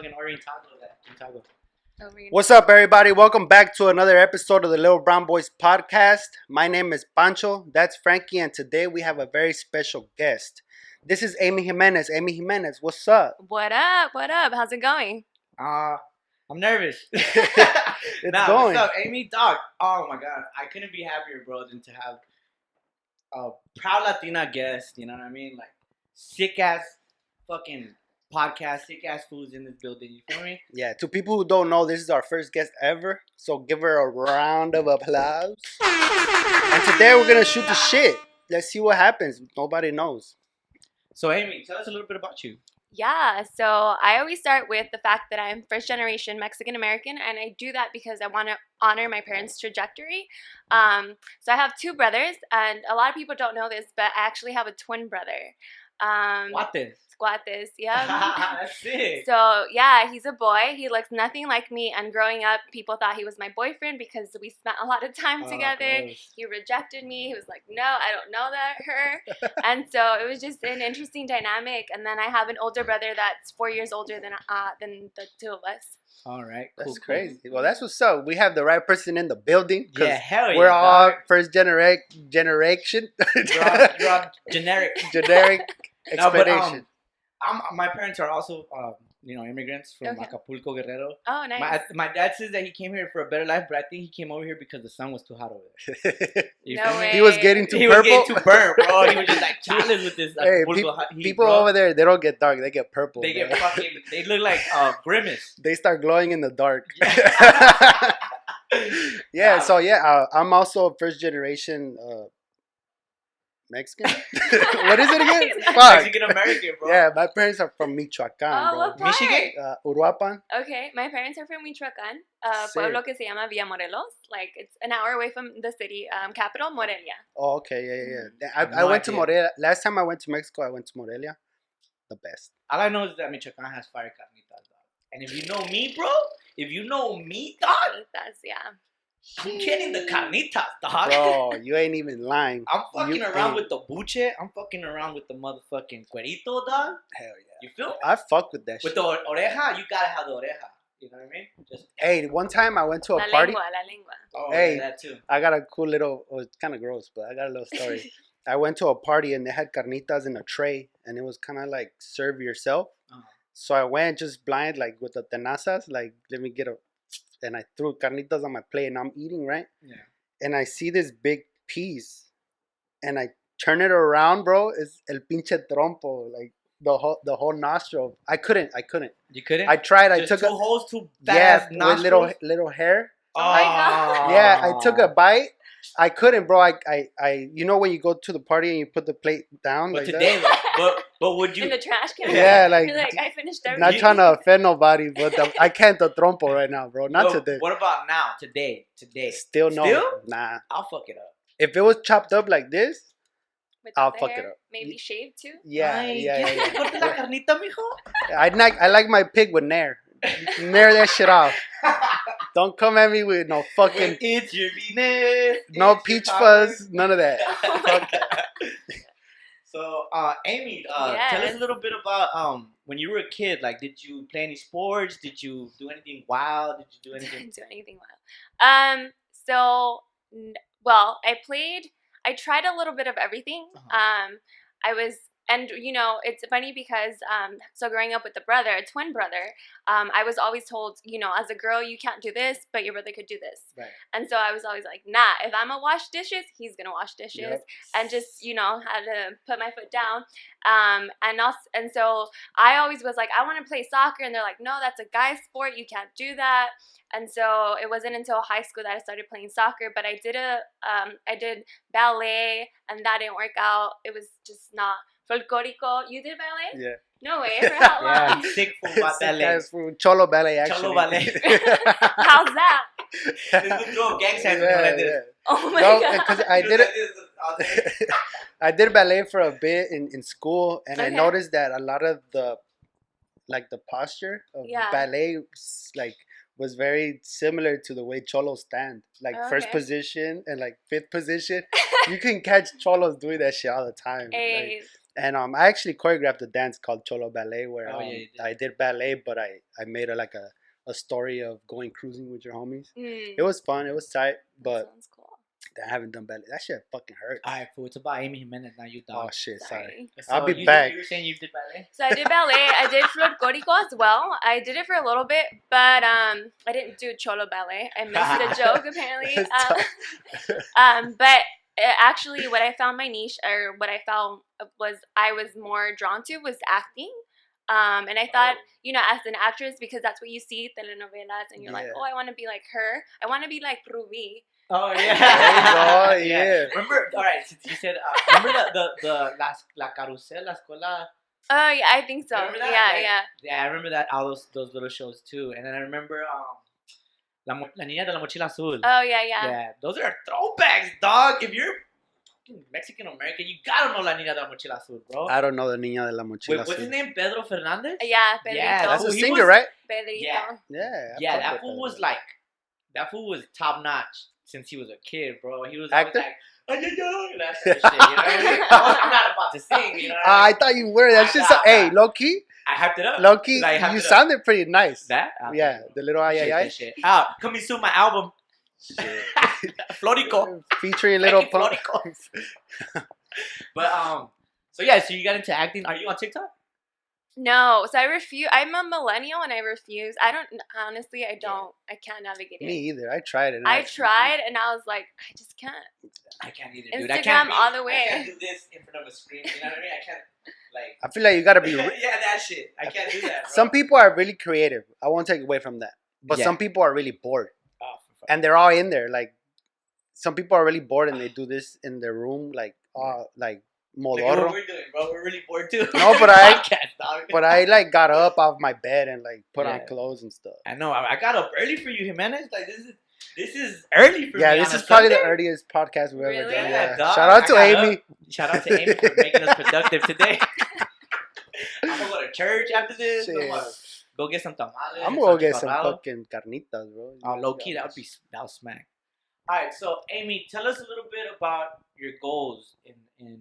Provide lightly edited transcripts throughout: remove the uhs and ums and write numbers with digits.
fucking ordering taco. What's up, everybody? Welcome back to another episode of the Little Brown Boys podcast. My name is Pancho. That's Frankie, and today we have a very special guest. This is Amy Jimenez. Amy Jimenez, what's up? What up? What up? How's it going? I'm nervous. It's going. What's up, Amy? Dog. Oh my god, I couldn't be happier, bro, than to have a proud Latina guest. You know what I mean? Like sick ass fucking podcast, sick ass foods in this building. You feel me? Yeah, to people who don't know, this is our first guest ever, so give her a round of applause. And today we're gonna shoot the shit. Let's see what happens. Nobody knows. So, Amy, tell us a little bit about you. Yeah, so I always start with the fact that I'm first generation Mexican American, and I do that because I want to honor my parents' trajectory. So I have two brothers, and a lot of people don't know this, but I actually have a twin brother. Squates, yeah. That's sick. So, yeah, he's a boy. He looks nothing like me. And growing up, people thought he was my boyfriend because we spent a lot of time together. Gross. He rejected me. He was like, no, I don't know her. And so it was just an interesting dynamic. And then I have an older brother that's 4 years older than the two of us. All right. That's crazy. Well, that's what's up. We have the right person in the building. Yeah, hell yeah. We're all dog. first generation. You're all generic. No, but, Expedition. my parents are also, immigrants from Okay. Acapulco, Guerrero. Oh, nice. My dad says that he came here for a better life, but I think he came over here because the sun was too hot over there. You No feel me? way. He was getting too He purple. was getting too burnt, bro. He was just like challenged with this Hey, Acapulco heat, people bro. over there, they don't get dark. They get purple. They bro. get fucking. They look like Grimace. They start glowing in the dark. Yeah. So I'm also a first generation Mexican. What is it again? Fuck. Mexican American, bro. Yeah, my parents are from Michoacan, Oh, bro. what part? Michigan? Uruapan. Okay, my parents are from Michoacan, Sick. pueblo que se llama Villa Morelos. Like, it's an hour away from the city capital, Morelia. Oh, okay, yeah. I No went to idea. Morelia. Last time I went to Mexico, I went to Morelia. The best. All I know is that Michoacan has fire carnitas, dog. And if you know me, bro, dog, That's, yeah. I'm getting the carnitas, dog. Bro, you ain't even lying. I'm fucking You around ain't. with the buche. I'm fucking around with the motherfucking cuerito, dog. Hell yeah. You feel me? I fuck with that With shit. the oreja, you gotta have the oreja. You know what I mean? Just Hey, one time I went to a La party. lengua. oh, Hey. yeah, that too. I got a cool little, it's kind of gross, but I got a little story. I went to a party and they had carnitas in a tray and it was kind of like serve yourself. Uh-huh. So I went just blind, like with the tenazas, like let me get a, and I threw carnitas on my plate and I'm eating, right? Yeah. And I see this big piece and I turn it around, bro. It's el pinche trompo, like the whole nostril. I couldn't. You couldn't? I tried. I Just took two a, holes, two yeah, fast with nostrils. little hair. Oh my God. Yeah, I took a bite. I couldn't, bro. I you know when you go to the party and you put the plate down But like today, but would In you? the trash can? Yeah, like- You're like, I finished that? everything. Not trying to offend nobody, but I can't the trompo right now, bro. Not But today. What about now? Today. Still no. Still? Nah. I'll fuck it up. If it was chopped up like this, With the I'll fuck hair, it up. Maybe shaved too? yeah. Corte la carnita, mijo. I like my pig with nair. Nair that shit off. Don't come at me with no fucking It's your Jimenez. no It's your peach Taco. fuzz, none of that. Oh my God. So, Amy, tell us Yes. a little bit about when you were a kid. Like, did you play any sports? Did you do anything wild? Did you do anything? Didn't do anything wild. Well, I tried a little bit of everything. And it's funny because, so growing up with a twin brother, I was always told, as a girl, you can't do this, but your brother could do this. Right. And so I was always like, nah, if I'm going to wash dishes, he's going to wash dishes. Yep. And just, had to put my foot down. And so I always was like, I want to play soccer. And they're like, no, that's a guy's sport. You can't do that. And so it wasn't until high school that I started playing soccer. But I did ballet, and that didn't work out. It was just not folklorico. You did ballet? Yeah. No way. For how Yeah, long? sick for my ballet. That's from Cholo ballet, actually. Cholo ballet. How's that? Just throw gang signs Yeah, like this. yeah. Oh my No, God. because I did it. I did ballet for a bit in school, and I Okay. noticed that a lot of the posture of Yeah. ballet was very similar to the way cholos stand, like first Okay. position and like fifth position. You can catch cholos doing that shit all the time. Hey, And I actually choreographed a dance called Cholo Ballet where Oh, yeah, you did. I did ballet, but I made a story of going cruising with your homies. Mm, It was fun. It was tight, that but sounds cool. I haven't done ballet. That shit fucking hurts. All right, fool. It's about Amy Jimenez. Now you Oh dog. shit, sorry. Sorry. I'll be you back. You were saying you did ballet? So I did ballet. I did folclórico as well. I did it for a little bit, but I didn't do cholo ballet. I missed the joke apparently. But actually, what I found my niche, or what I found was I was more drawn to, was acting. And I thought, you know, as an actress, because that's what you see telenovelas, and you're like, oh, I want to be like her. I want to be like Ruby. Oh yeah. There you go, yeah. Remember? All right. Since you said, remember the la carusel, la escuela. Oh yeah, I think so. Remember that? Yeah, Like, yeah. Yeah, I remember that. All those little shows too. And then I remember la niña de la mochila azul. Oh yeah, yeah. Yeah, those are throwbacks, dog. If you're Mexican American, you gotta know la niña de la mochila azul, bro. I don't know the Niña de la Wait, Mochila what's Azul. his name? Pedro Fernandez. Yeah, Pedrito. Yeah, That's Oh, a he singer, was- right? Pedrito. Yeah. Yeah. I Yeah, fuck that with fool that. was like, that fool was top notch since he was a kid, bro. He was Actor? always like, "Ay, ay, ay," that sort of shit. You know what I mean? I'm not about to sing. You know what I I mean? thought you were. That's I'm just not, hey, I'm low key, I hyped it up. low key. Like, hyped You it up. sounded pretty nice. That? Yeah, the little ay ay Shit, ay. that shit. Coming soon, my album. Florico. Featuring Little Hey, Pump. Florico. But so yeah, so you got into acting. Are you on TikTok? No, so I refuse. I'm a millennial and I refuse. I don't, honestly, I don't, I can't navigate it. Me either. I tried it. I tried and I was like, I just can't. I can't either, Instagram dude. I can't all the way. I can't do this in front of a screen. You know what I mean? I can't like. I feel like you gotta be. Yeah, that shit. I can't do that. Bro. Some people are really creative. I won't take away from that. But Yeah. some people are really bored, Oh, for fuck. and they're all in there. Like some people are really bored, and they do this in their room, like Look at modorro. what we're doing, bro. We're really bored too. No, but I- Podcast, dog. But I like got up off my bed and like put on Yeah. clothes and stuff. I know. I got up early for you, Jimenez. Like this is early for me. Yeah, this on is a probably the Sunday. earliest podcast we've ever Really? done. Yeah, Yeah. dog. Shout out to I got Amy. Shout out to Amy for making us productive today. I'm gonna go to church after this. Shit. I'm gonna go get some tamales. I'm and gonna go get some chicharrado. fucking carnitas, bro. Oh, low key, that would smack. All right, so Amy, tell us a little bit about your goals in like.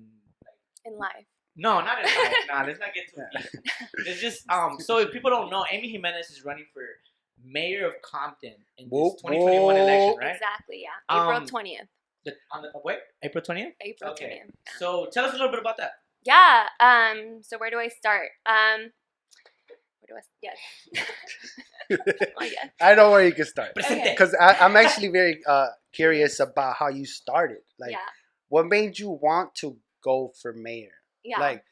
In life. No, not in life. Nah, let's not get too deep. It's just So if people don't know, Amy Jimenez is running for mayor of Compton in Whoop, this 2021 election, whoop. right? Exactly, yeah. April Um, 20th. Wait, April 20th. April Okay. 20th. So tell us a little bit about that. Yeah. So where do I start? Yes. Oh, yes. I know where you can start. Presente. Because I'm actually very curious about how you started. Like, Yeah. what made you want to go for mayor? Yeah. Like,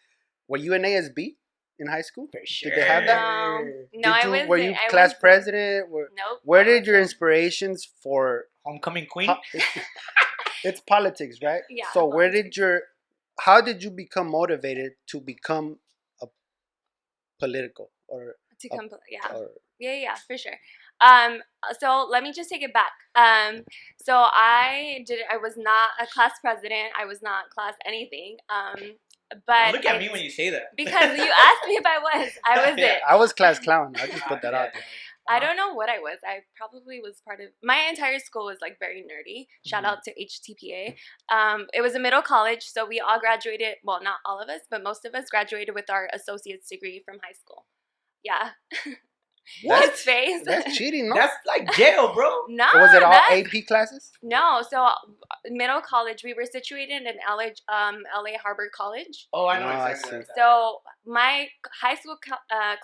were you an ASB in high school? For sure. Did they have that? No, I was. Were you class president? Nope. Where did your inspirations for? Homecoming queen. It's politics, right? Yeah, So where politics. did how did you become motivated to become a political or? To complete, yeah. or Yeah, for sure. So let me just take it back. So I was not a class president. I was not class anything. But Look at me when you say that. because you asked me if I was. I was Yeah. it. I was class clown. I just put that out there. I don't know what I was. I probably was part of my entire school was like very nerdy. Shout out to HTPA. It was a middle college, so we all graduated. Well, not all of us, but most of us graduated with our associate's degree from high school. Yeah. What? His face. That's cheating, no? That's like jail, bro. No. Was it all that's- AP classes? No. So middle college, we were situated in LA Harbor College. Oh, I know. Oh, I exactly. see. So my high school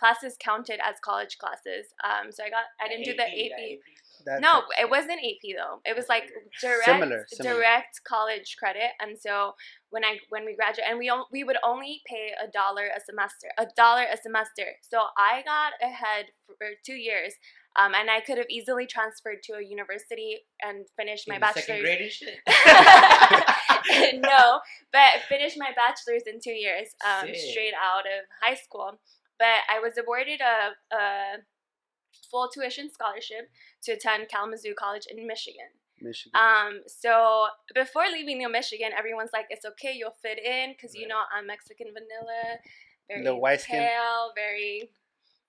classes counted as college classes. So I didn't do the AP. That's No, it wasn't AP though. It was like Similar. direct college credit. And so when we graduated, and we would only pay $1 a semester. So I got ahead for 2 years, and I could have easily transferred to a university and finished my bachelor's. Second grade and shit. No, but finished my bachelor's in 2 years, Sick. straight out of high school. But I was awarded a full tuition scholarship to attend Kalamazoo College in Michigan. So before leaving New Michigan, everyone's like, "It's okay, you'll fit in," because you know I'm Mexican vanilla, very The white skin. pale, very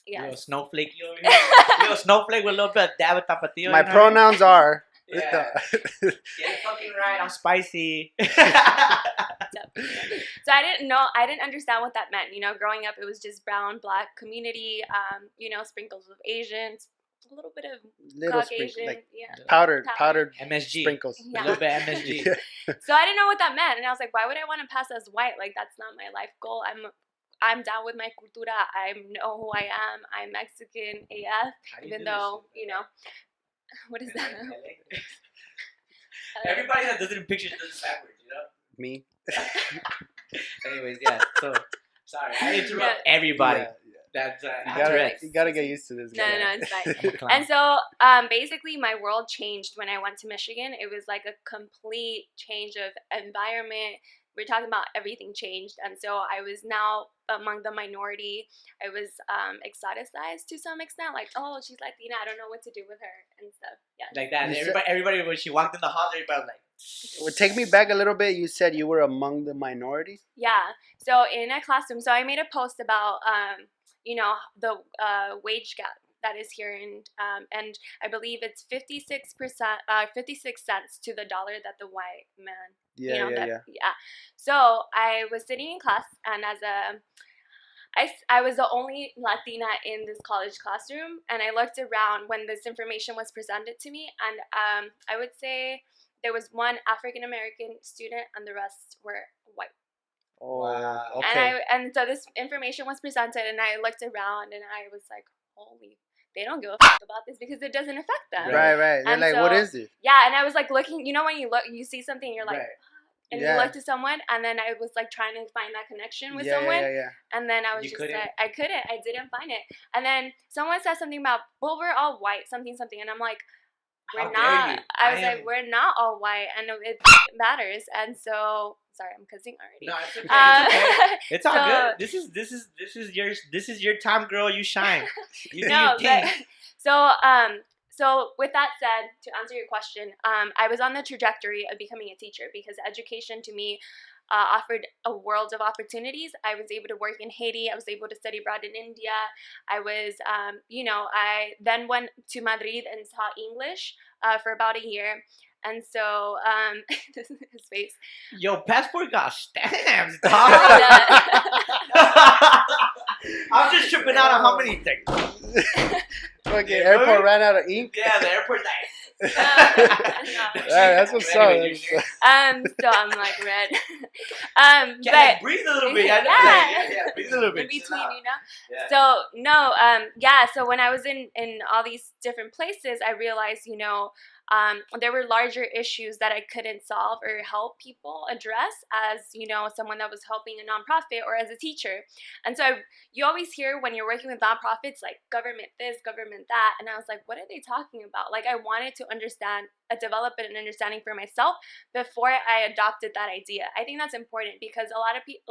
Little yes. snowflake over here. Little snowflake with a little bit of dab of tapatio. My you know? pronouns are. Yeah. Get it fucking right. I'm spicy. So I didn't understand what that meant. Growing up, it was just brown, black community, sprinkles of Asians, a little bit of Little Caucasian, like yeah, powdered MSG. sprinkles. Yeah. A little bit MSG. Yeah. So I didn't know what that meant, and I was like, why would I want to pass as white? Like, that's not my life goal. I'm down with my cultura. I know who I am. I'm Mexican AF, even though what is that? Everybody that does it in pictures does it backwards, Me. Anyways, yeah. So sorry, I interrupt everybody. Yeah. That's You gotta get used to this No, guy. it's fine. I'm a clown. And so, basically, my world changed when I went to Michigan. It was like a complete change of environment. We're talking about everything changed, and so I was now among the minority. I was exoticized to some extent, like, oh, she's Latina. I don't know what to do with her and stuff. Yeah, Like that. Everybody when she walked in the hall, everybody was like. Well, take me back a little bit. You said you were among the minority. Yeah. So in a classroom, so I made a post about the wage gap that is here, and I believe it's 56%, 56 cents to the dollar that the white man. Yeah. So I was sitting in class, and I was the only Latina in this college classroom, and I looked around when this information was presented to me, and I would say there was one African American student, and the rest were white. Oh, Wow. okay. And so this information was presented, and I looked around, and I was like, holy, they don't give a fuck about this because it doesn't affect them. Right. They're And like, so, what is it? Yeah, and I was like looking, when you see something, you're like, Right. and Yeah. you look to someone, and then I was like trying to find that connection with someone. Yeah. And then I was You just couldn't? like, I didn't find it. And then someone said something about, well, we're all white, something, and I'm like, we're How not. dare you? I was like, we're not all white, and it matters. And so, sorry, I'm cussing already. No, it's okay. It's all so- good. This is your time, girl. You shine. You do No, your thing. so with that said, to answer your question, I was on the trajectory of becoming a teacher because education to me offered a world of opportunities. I was able to work in Haiti. I was able to study abroad in India. I was, I then went to Madrid and taught English for about a year. And so, this is his face. Yo, passport got stamps, Oh, dog. yeah. I'm just tripping out on how many things. Okay, Yeah, airport right? ran out of ink. Yeah, the airport's like. No. That's what's up. Anyways, you're- So I'm like red. Yeah, But like, breathe a little bit. I know, yeah, breathe a little bit. in between, Chill out. Yeah. So no, so when I was in all these different places, I realized, there were larger issues that I couldn't solve or help people address as, someone that was helping a nonprofit or as a teacher. And so you always hear when you're working with nonprofits, like government this, government that. And I was like, what are they talking about? Like, I wanted to develop an understanding for myself before I adopted that idea. I think that's important because a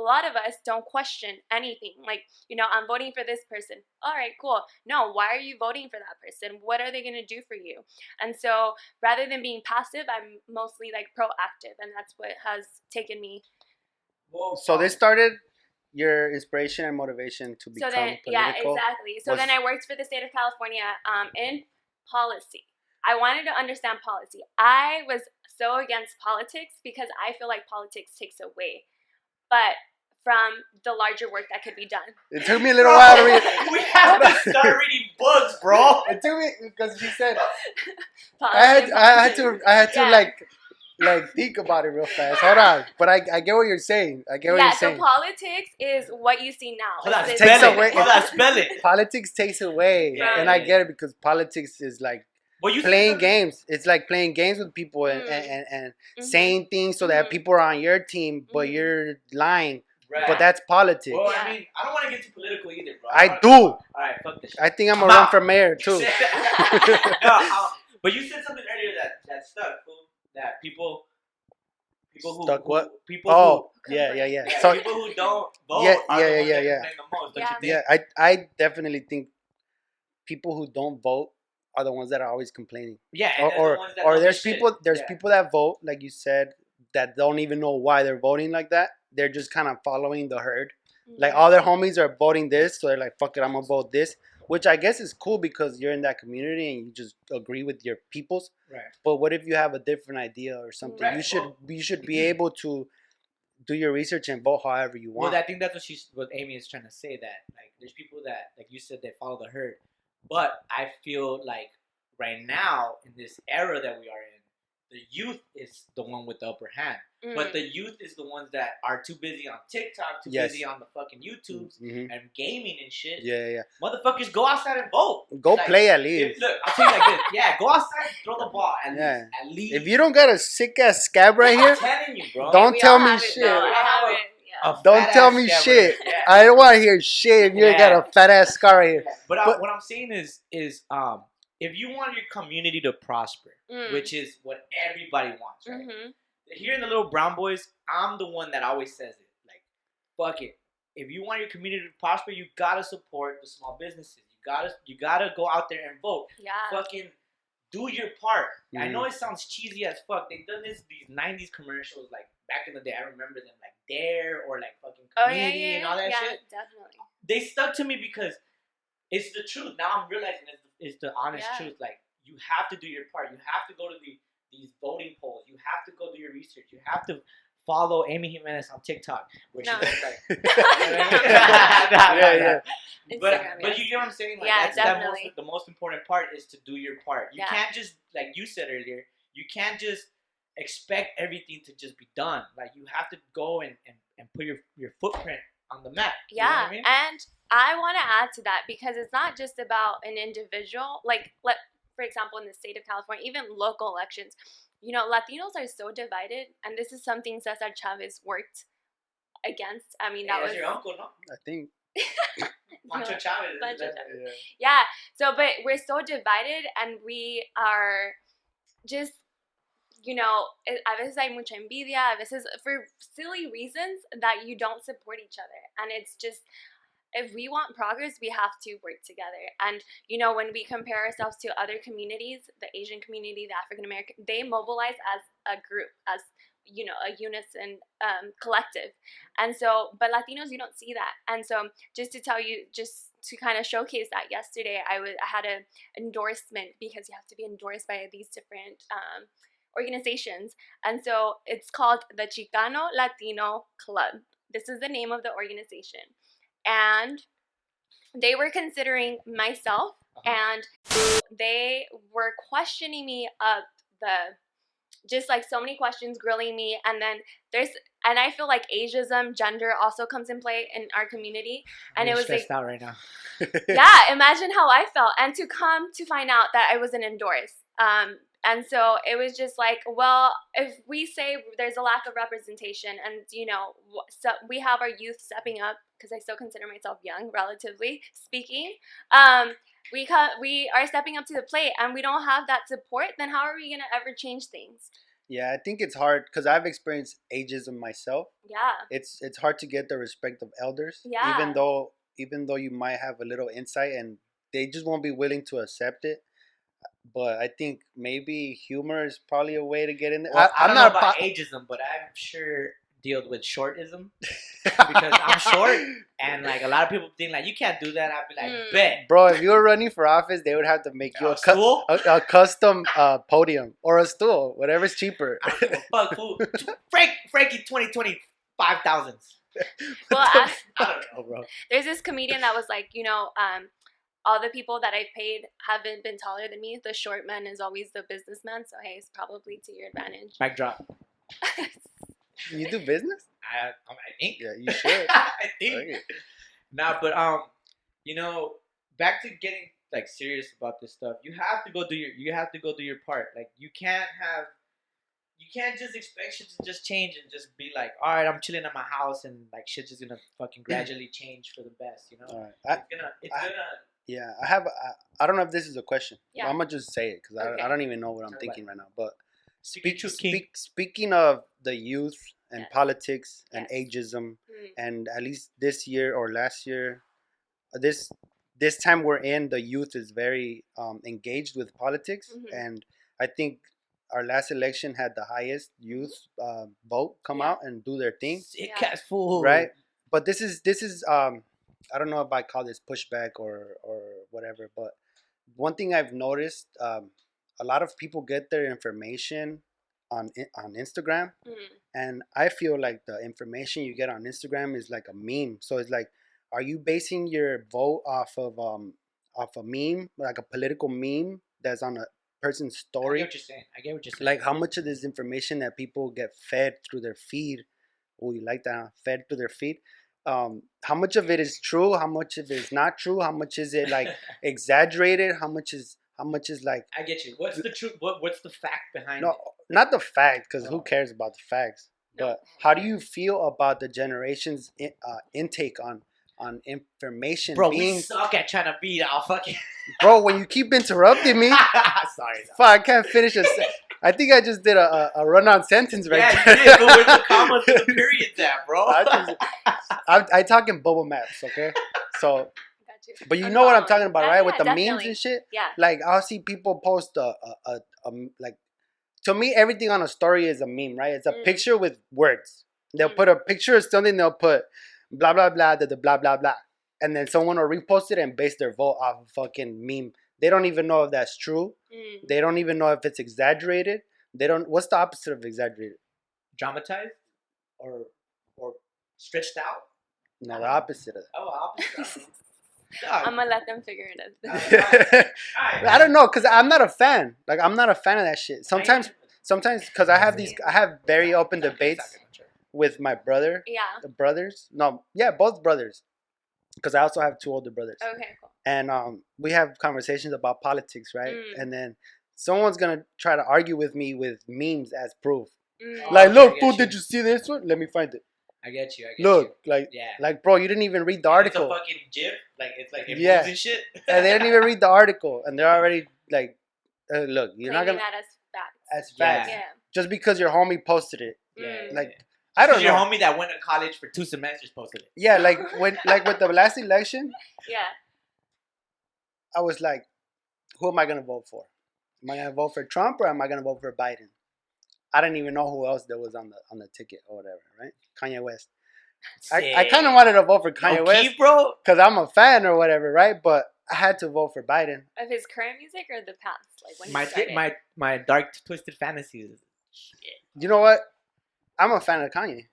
lot of us don't question anything. Like, I'm voting for this person. All right, cool. No, why are you voting for that person? What are they going to do for you? And so rather than being passive, I'm mostly like proactive, and that's what has taken me. So this started your inspiration and motivation to become political. Yeah, exactly. So then I worked for the state of California in policy. I wanted to understand policy. I was so against politics because I feel like politics takes away, but from the larger work that could be done. It took me a little while to read. We have to start reading books, bro. It took me because she said Policy I had to Yeah. like think about it real fast. Hold on, but I get what you're saying. I get what you're So saying. politics is what you see now. Hold on, It's- Takes spell away- it. Hold on, spell it. Politics takes away, Yeah, and I yeah. get it because politics is like Well, you playing said- games. It's like playing games with people and Mhm. saying things so that Mhm. people are on your team, but Mhm. you're lying. Right. But that's politics. Well, Yeah. I mean, I don't want to get too political either, bro. I do. All right, fuck this shit. I think I'm I'm gonna run out. for mayor too. But you said something earlier that stuck, fool. That people who Stuck what? People Oh, who- yeah. who So people who don't vote Yeah, are yeah, the ones yeah, that yeah. complain the most, don't Yeah. you think? yeah, I definitely think people who don't vote are the ones that are always complaining. Yeah, and they're the ones that Or don't there's do shit. people Yeah. people that vote, like you said, that don't even know why they're voting like that. They're just kind of following the herd. Like all their homies are voting this, so they're like, "Fuck it, I'm gonna vote this," which I guess is cool because you're in that community and you just agree with your peoples. Right. But what if you have a different idea or something? Right. You should be able to do your research and vote however you want. Well, I think that's what Amy is trying to say. That like, there's people that, like you said, they follow the herd, but I feel like right now in this era that we are in, the youth is the one with the upper hand. But the youth is the ones that are too busy on TikTok, too busy on the fucking YouTubes and gaming and shit. Yeah. Motherfuckers, go outside and vote. Go like, play at least. Look, I'll tell you like this. Yeah, go outside and throw the ball at least. At least. If you don't got a sick ass scab right here, I'm telling you, bro. Don't tell me shit. Don't tell me shit. I don't want to hear shit if you got a fat ass scar right here. But what I'm saying is if you want your community to prosper, which is what everybody wants, right? Here in the Little Brown Boys, I'm the one that always says it. Like, fuck it. If you want your community to prosper, you gotta support the small businesses. You gotta go out there and vote. Yeah. Fucking do your part. I know it sounds cheesy as fuck. They've done these 90s commercials like back in the day. I remember them like Dare or like fucking Community and all that shit. Definitely. They stuck to me because it's the truth. Now I'm realizing it's the honest truth. Like, you have to do your part. You have to go to these voting polls. You have to go do your research. You have to follow Amy Jimenez on TikTok, where she looks like. But you know what I'm saying? Like, that's the most important part is to do your part. You can't just, like you said earlier, you can't just expect everything to just be done. Like, you have to go and put your footprint on the map. Yeah, you know what I mean? And I want to add to that because it's not just about an individual. Like, for example, in the state of California, even local elections, you know, Latinos are so divided, and this is something Cesar Chavez worked against. I mean, that was your uncle, no? I think. Pancho Chavez. Yeah. So, but we're so divided, and we are just, you know, a veces hay mucha envidia, a veces for silly reasons that you don't support each other. And it's just, if we want progress, we have to work together. And, you know, when we compare ourselves to other communities, the Asian community, the African American, they mobilize as a group, as, you know, a unison collective. And so, but Latinos, you don't see that. And so just to tell you, just to kind of showcase that, yesterday I had an endorsement, because you have to be endorsed by these different organizations. And so it's called the Chicano Latino Club. This is the name of the organization. And they were considering myself, and they were questioning me up just like so many questions, grilling me. And then and I feel like ageism, gender also comes in play in our community. And it was stressed out right now. Yeah, imagine how I felt. And to come to find out that I wasn't endorsed. And so it was just like, well, if we say there's a lack of representation, and, you know, so we have our youth stepping up, because I still consider myself young, relatively speaking, we are stepping up to the plate, and we don't have that support, then how are we going to ever change things? Yeah, I think it's hard, because I've experienced ageism myself. Yeah. It's hard to get the respect of elders. Yeah. Even though you might have a little insight, and they just won't be willing to accept it. But I think maybe humor is probably a way to get in there. Well, I'm not about ageism, but I'm sure dealt with shortism, because I'm short, and like a lot of people think like, you can't do that. I'd be like, bet, bro. If you were running for office, they would have to make you a custom podium or a stool, whatever's cheaper. Fuck food, Frankie 2020 5,000. Well, I don't know, bro. There's this comedian that was like, you know, all the people that I've paid haven't been taller than me. The short man is always the businessman. So, hey, it's probably to your advantage. Mic drop. You do business? I think. Yeah, you should. I think. Okay. Nah, but you know, back to getting like serious about this stuff. You have to go do your part. Like, you can't just expect shit to just change and just be like, all right, I'm chilling at my house and like shit's just gonna fucking gradually change for the best, you know? All right. It's gonna. Yeah, I don't know if this is a question. Yeah. I'm gonna just say it, because Okay. I don't even know what I'm thinking right now. But speaking of the youth and politics and ageism, and at least this year or last year, this time we're in, the youth is very engaged with politics, and I think our last election had the highest youth vote come out and do their thing. Sick ass fool, right? But this is I don't know if I call this pushback or whatever, but one thing I've noticed, a lot of people get their information on Instagram, and I feel like the information you get on Instagram is like a meme. So it's like, are you basing your vote off a meme, like a political meme that's on a person's I story? get what you're saying. I get what you're saying. Like how much of this information that people get fed through their feed? Oh, you like that? Huh? Fed through their feed. How much of it is true? How much of it is not true? How much is it like exaggerated? How much is like? I get you. What's the truth? What's the fact behind No, it? not the fact, because who Oh. cares about the facts? No. But how do you feel about the generation's intake on information? Bro, being, we suck at trying to beat our fucking. bro, when you keep interrupting me, Sorry. fuck, I can't finish a. I think I just did a run-on sentence right Yeah, there. you did. But where's the commas and the periods at, bro? I talk in bubble maps, okay? So, Got you. but you know what I'm talking about, Yeah, right? yeah, With the memes definitely. and shit. Yeah. Like I'll see people post like, to me everything on a story is a meme, right? It's a picture with words. They'll put a picture of something. They'll put blah blah blah the blah blah blah, and then someone will repost it and base their vote off a fucking meme. They don't even know if that's true. They don't even know if it's exaggerated. They don't. What's the opposite of exaggerated? Dramatized or stretched out? No, the opposite of Oh, opposite. I'm gonna let them figure it out. that. I don't know, cause I'm not a fan. Like I'm not a fan of that shit. Sometimes, cause I have very open debates with my brother. Yeah. The brothers. No, yeah, both brothers. Because I also have two older brothers. Okay, cool. And we have conversations about politics, right? And then someone's gonna try to argue with me with memes as proof. Like, okay, look, I fool, get you. did you see this one? Let me find it. I get you. Look, you. like, bro, you didn't even read the article. It's a fucking gif. Like it's like it Yeah. moves and shit. And they didn't even read the article, and they're already like, look, you're not Claiming gonna that as facts. as facts Yeah. just because your homie posted it. Yeah. Like, I don't Your know. homie that went to college for 2 semesters posted it. Yeah, like with the last election, Yeah. I was like, who am I gonna vote for? Am I gonna vote for Trump or am I gonna vote for Biden? I didn't even know who else there was on the ticket or whatever, right? Kanye West. I kind of wanted to vote for Kanye West, bro. because I'm a fan or whatever, right? But I had to vote for Biden. Of his current music or the past? Like when he started? My dark twisted fantasies. You know what? I'm a fan of Kanye.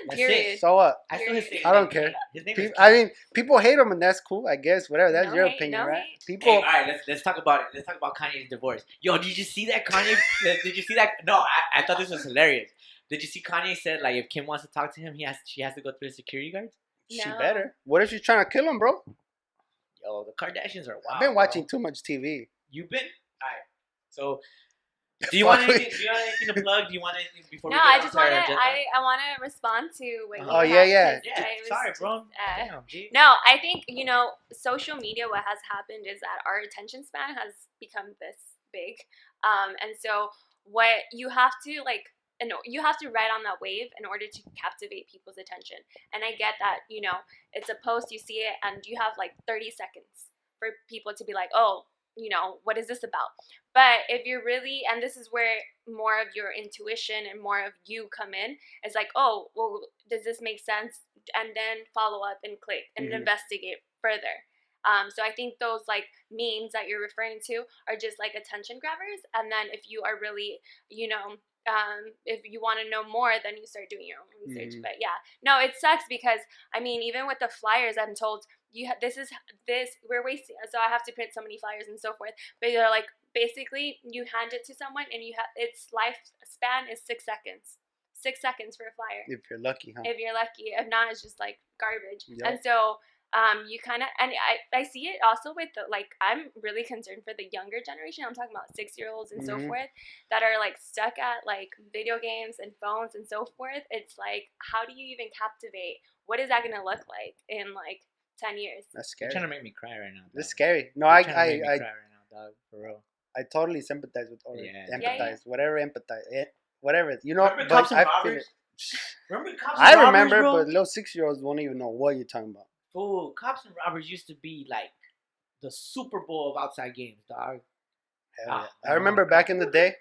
Period. So what? I still his name. I don't care. His name is I mean, people hate him, and that's cool, I guess. Whatever. That's No your hate, opinion, no right? hate. People. Hey, all right, let's talk about it. Let's talk about Kanye's divorce. Yo, did you see that Kanye? Did you see that? No, I thought this was hilarious. Did you see Kanye said like if Kim wants to talk to him, she has to go through the security guards? She No. better. What if she's trying to kill him, bro? Yo, the Kardashians are wild. I've been watching bro. too much TV. You've been? Alright. So do you want anything to plug? Do you want anything before No, we get I on just to our want to. agenda? I want to respond to what you. Oh, had, yeah. 'cause Yeah, I was sorry, just, bro. Damn, G. No, I think social media. What has happened is that our attention span has become this big, and so what you have to like. And you have to ride on that wave in order to captivate people's attention. And I get that, it's a post, you see it, and you have like 30 seconds for people to be like, oh, what is this about? But if you're really, and this is where more of your intuition and more of you come in, it's like, oh, well, does this make sense? And then follow up and click and investigate further. So I think those like memes that you're referring to are just like attention grabbers. And then if you are really, if you want to know more, then you start doing your own research. But yeah, no, it sucks because I mean, even with the flyers, I'm told this we're wasting. So I have to print so many flyers and so forth. But they're like, basically, you hand it to someone and its lifespan is 6 seconds. 6 seconds for a flyer. If you're lucky, huh? If you're lucky. If not, it's just like garbage. Yep. And so you kind of, and I see it also with I'm really concerned for the younger generation. I'm talking about 6-year-olds and so forth that are like stuck at like video games and phones and so forth. It's like, how do you even captivate? What is that going to look like in like 10 years? That's scary. You're trying to make me cry right now. That's scary. No, You're trying to make me cry right now, dog. For real. I totally sympathize with or Yeah. empathize. Whatever whatever. Remember but Cops and I feel Robbers? it. Remember Cops and I Robbers, remember, bro? but little 6-year-olds won't even know what you're talking about. Fool, Cops and Robbers used to be like the Super Bowl of outside games, dog. Hell yeah. I remember back in the day,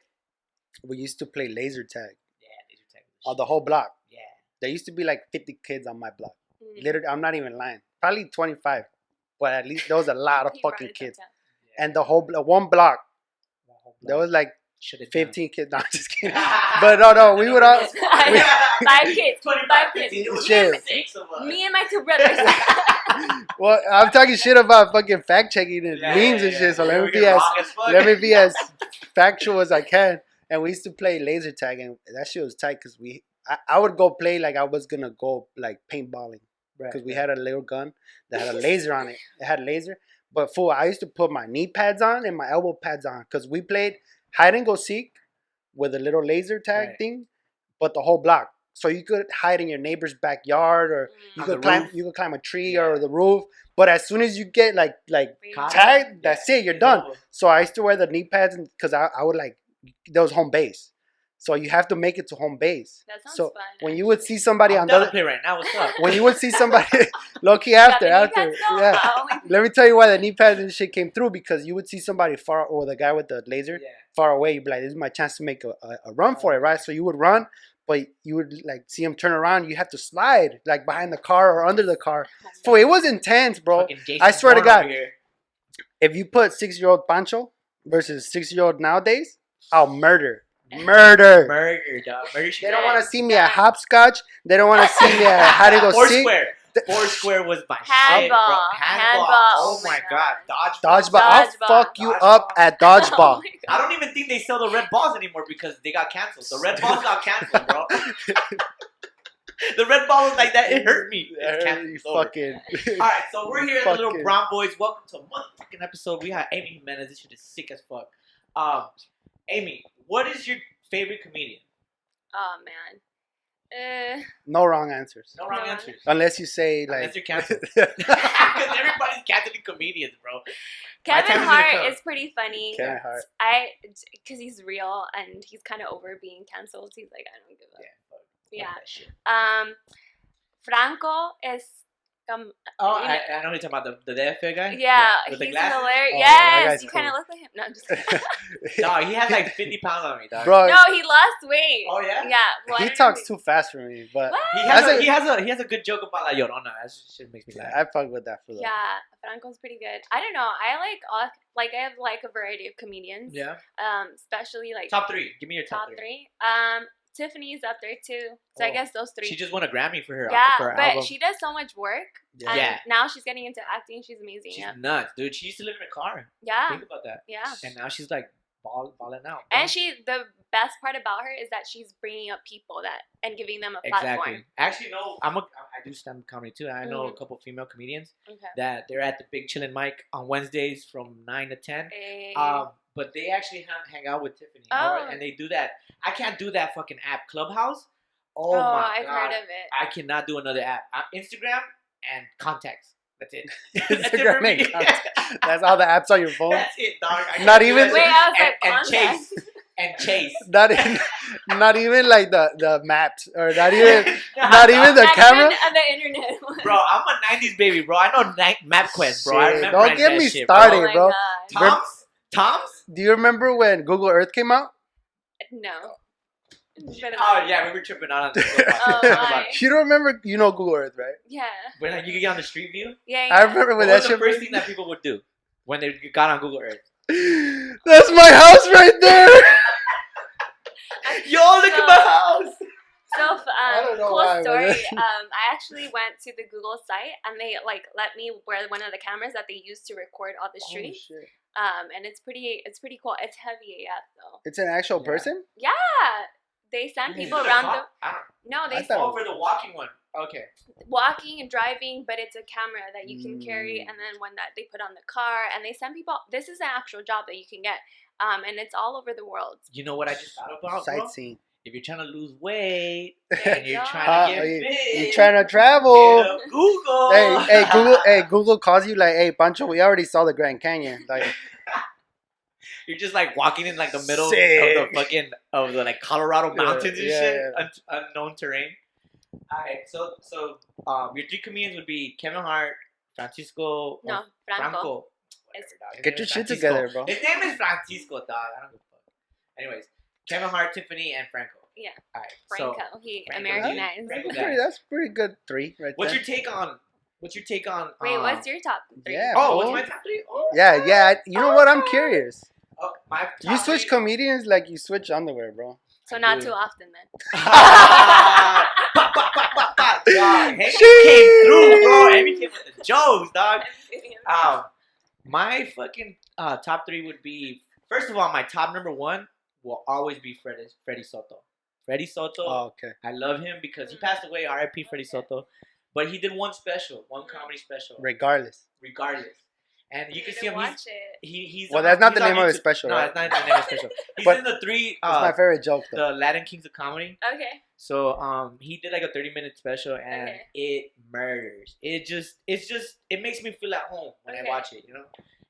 we used to play laser tag. Yeah, laser tag. On the whole block. Yeah. There used to be like 50 kids on my block. Literally, I'm not even lying. Probably 25. But at least there was a lot of He fucking brought it kids. down. And the whole one block, there was like Shut it 15 kids. No, I'm just kidding. But no, we would all. 5 kids. 25, 5 15. kids. It was Shit. 6 of us. Me and my 2 brothers. Well, I'm talking shit about fucking fact checking and Yeah, memes and yeah, shit. So yeah. let We me get be as wrong as fuck. let me be as factual as I can. And we used to play laser tag, and that shit was tight because I would go play like I was gonna go like paintballing because we had a little gun that had a laser on it. It had a laser, but fool, I used to put my knee pads on and my elbow pads on because we played hide and go seek with a little laser tag thing, but the whole block. So you could hide in your neighbor's backyard, or you On could the climb. roof. You could climb a tree or the roof. But as soon as you get like tagged, that's it. You're done. So I used to wear the knee pads because I would like that was home base. So you have to make it to home base. That sounds So fun. when you would see somebody I'm on down the to play right now. What's up? when you would see somebody low key after yeah. Let me tell you why the knee pads and shit came through, because you would see somebody far, or the guy with the laser far away. You'd be like, this is my chance to make a run for it, right? So you would run, but you would like see him turn around. You have to slide like behind the car or under the car. So it was intense, bro. I swear to God, if you put 6-year-old Pancho versus 6-year-old nowadays, I'll murder. Murder, dog. Murder. They don't want to see me at hopscotch. They don't want to see me at how to go see. Foursquare was my Handball. shit, bro. Handball. Oh my god. Dodgeball. I'll fuck you up at dodgeball. Oh I don't even think they sell the red balls anymore because they got canceled. The red balls got canceled, bro. The red ball was like that. It hurt me. It's canceled. Fucking. All right, so we're here at the Little Brown Boys. Welcome to a motherfucking episode. We have Amy Jimenez. This shit is sick as fuck. Amy, what is your favorite comedian? Oh man. No wrong answers. No wrong answers. Unless you say like. Unless you're canceled. Because everybody's canceling comedians, bro. Kevin Hart is pretty funny. Kevin Hart. Because he's real and he's kind of over being canceled. He's like, I don't give a. Yeah. Franco is. I know you're talking about the deaf guy. Yeah, with he's the glasses. hilarious. Oh, Yes, you kind of look like him. No, I'm just kidding. Dog, he has like 50 pounds on me, dog. Bro, No, he lost weight. Oh yeah. Yeah. Well, he talks too fast for me, but What? He has a good joke about La Llorona. That shit makes me laugh. I fuck with that for them. Yeah, Franco's pretty good. I don't know. I have a variety of comedians. Yeah. Especially like Top 3. Give me your top 3. Tiffany's up there too. So I guess those 3. She just won a Grammy for her. Yeah, for her but album. she does so much work. Yeah. And now she's getting into acting. She's amazing. She's nuts, dude. She used to live in a car. Yeah. Think about that. Yeah. And now she's like balling out. And the best part about her is that she's bringing up people and giving them a platform. Exactly. Actually, no, I do stand-up comedy too. I know a couple female comedians that they're at the Big Chillin' Mic on Wednesdays from 9 to 10. But they actually hang out with Tiffany. And they do that. I can't do that fucking app, Clubhouse. Oh my God. I've heard of it. I cannot do another app. Instagram and contacts. That's it. Instagram and contacts. That's all the apps on your phone. That's it, dog. Not even. Wait, I was and contacts. Chase. Not even like the maps, or not even the camera. On the internet. Bro, I'm a 90s baby, bro. I know MapQuest, bro. I remember don't get me shit, started, bro. Tom's? Do you remember when Google Earth came out? No. Oh yeah, we were tripping out on this. You don't remember? You know Google Earth, right? Yeah. When you could get on the Street View? Yeah. I remember when that shit. What was the first thing that people would do when they got on Google Earth? That's my house right there. Yo, look at my house. So, cool why, story. I actually went to the Google site and they let me wear one of the cameras that they use to record all the streets. Oh, shit. And it's pretty cool. It's heavy AF though. It's an actual person? Yeah. They send people around for the walking one. Okay. Walking and driving, but it's a camera that you can carry, and then one that they put on the car, and they send people. This is an actual job that you can get, and it's all over the world. You know what I just thought about, sightseeing. If you're trying to lose weight and you're trying to get fit, you're trying to travel. Google. Hey, Google calls you like, hey, Pancho, we already saw the Grand Canyon. Like, you're just like walking in like the middle of the like Colorado mountains and shit, unknown terrain. Alright, so your 3 comedians would be Kevin Hart, Franco. Get your shit together, bro. His name is Francisco, dog. I don't give a fuck. Anyways, Kevin Hart, Tiffany, and Franco. Yeah. Alright. Franco, Americanized. That's pretty good 3 right there. What's your take on? Wait, what's your top 3? Yeah. What's my top 3? Oh, yeah. You know what? I'm curious. Oh, my You top switch three- comedians like you switch underwear, bro. So I not do. too often then. Dog, Amy Sheesh. came through, bro. Amy came with the jokes, dog. My fucking top three would be, first of all, my top number one will always be Freddie Soto. Freddie Soto, Oh, okay. I love him because he passed away, R.I.P. Freddie Soto. But he did one comedy special, Regardless. regardless. And you can see him. Watch it. He's Well, on- that's not he's the on name of his YouTube. special, No, right? that's not the name of his special. He's But in the three. It's my favorite joke, though. The Latin Kings of Comedy. Okay. So he did like a 30-minute special and Okay. it murders. It makes me feel at home when I Okay. watch it, you know,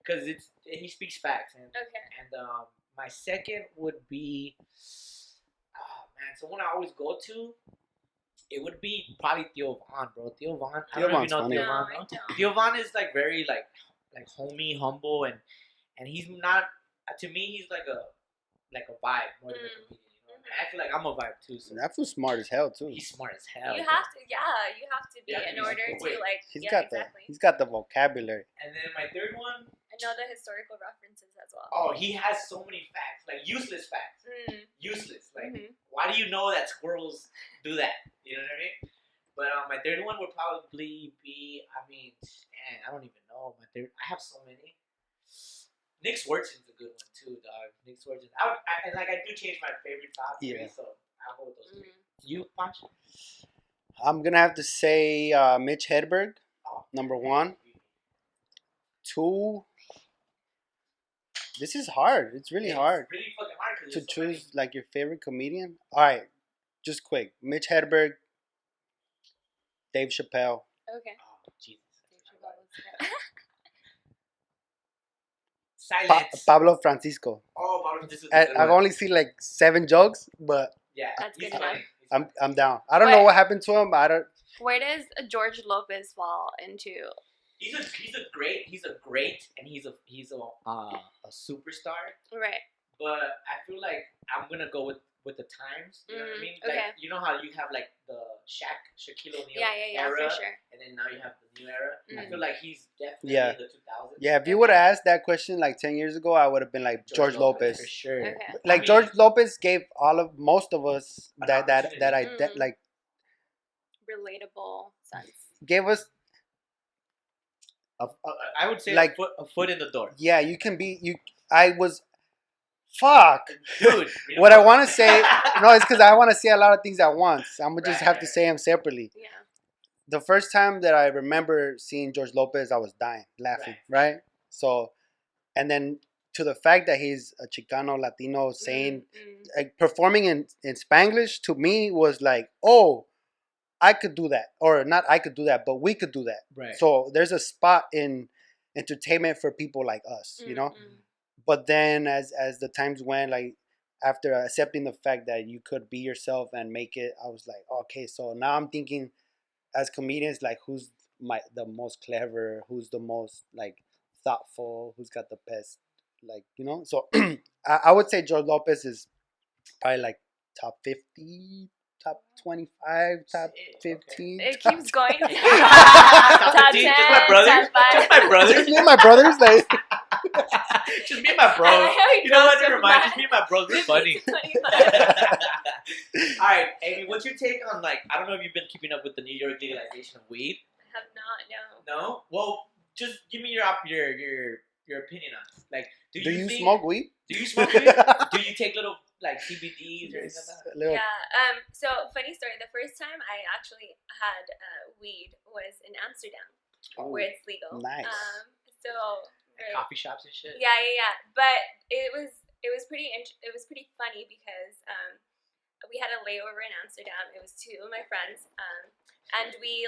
because he speaks facts. And Okay. my second would be, oh man, someone I always go to. It would be probably Theo Von, bro. Theo Von. I don't know if you know Von's Theo funny. Von. No, I No? don't. Theo Von is like very like homey, humble, and he's not. To me, he's like a vibe more than a comedian. You know? And I feel like I'm a vibe too. So That fool's smart as hell, too. he's smart as hell. You bro. have to, you have to be You have to in be order super to quick. like. He's Yeah, got exactly. he's got the vocabulary. And then my third one, I know the historical references as well. oh, he has so many facts, like useless facts, useless. Like, why do you know that squirrels do that? You know what I mean? But my third one would probably be, man, I don't even know. I have so many. Nick Swartzen's a good one too, dog. Nick Swartzen. I do change my favorite top three, Yeah. so I'll go with those three. You, Panch? I'm going to have to say Mitch Hedberg, number one. Two. This is hard. It's really hard It's really fucking hard because to choose like your favorite comedian. All right, just quick. Mitch Hedberg, Dave Chappelle, Okay. Oh, Jesus. Pa- Silence. Pablo Francisco. Oh, Pablo, this is a good I've one. only seen like 7 jokes, but Yeah, That's he's good funny. enough. I'm down. I don't know Wait. what happened to him. But I don't. Where does George Lopez fall into? He's a great, and he's a superstar. Right. But I feel like I'm gonna go with the times. You know what I mean? Like, okay. you know how you have like the Shaquille O'Neal Yeah, era, for sure. and then now you have the new era. I Mm. feel like he's definitely Yeah. in the 2000s. Yeah, if you would have asked that question like 10 years ago, I would have been like George Lopez. for sure. Okay. Like I mean- George Lopez gave most of us An that opportunity. like Relatable sense. gave us. I would say Like- a foot in the door, Yeah, you can be you. I was. Fuck. dude. you know What I want to say, no, it's because I want to say a lot of things at once. I'm gonna just Right, have to right. say them separately. Yeah. The first time that I remember seeing George Lopez, I was dying, laughing, right? So, and then to the fact that he's a Chicano Latino saying, like, performing in Spanglish, to me was like, oh, I could do that. Or not I could do that, but we could do that. Right. So there's a spot in entertainment for people like us, you know? But then as the times went, like after accepting the fact that you could be yourself and make it, I was like, okay, so now I'm thinking as comedians, like who's the most clever, who's the most like thoughtful, who's got the best, like, you know? So I would say George Lopez is probably like top 50, top 25, top Shit, 15. It keeps going. Top Top 15, 10, just my brothers. top five. Just my brothers. Just me and my brothers, like. Just me and my bros. I like how he You know what? goes Never from mind. that. Just me and my bros. We're funny. 25. All right, Amy. What's your take on like? I don't know if you've been keeping up with the New York legalization of weed. I have not, no. No. Well, just give me your opinion on it. Like, do you think, smoke weed? Do you smoke weed? Do you take little like CBDs or anything like that? Yeah. So funny story. The first time I actually had weed was in Amsterdam, where it's legal. Nice. So Like coffee shops and shit. yeah. But it was pretty it was pretty funny because we had a layover in Amsterdam. It was 2 of my friends, and we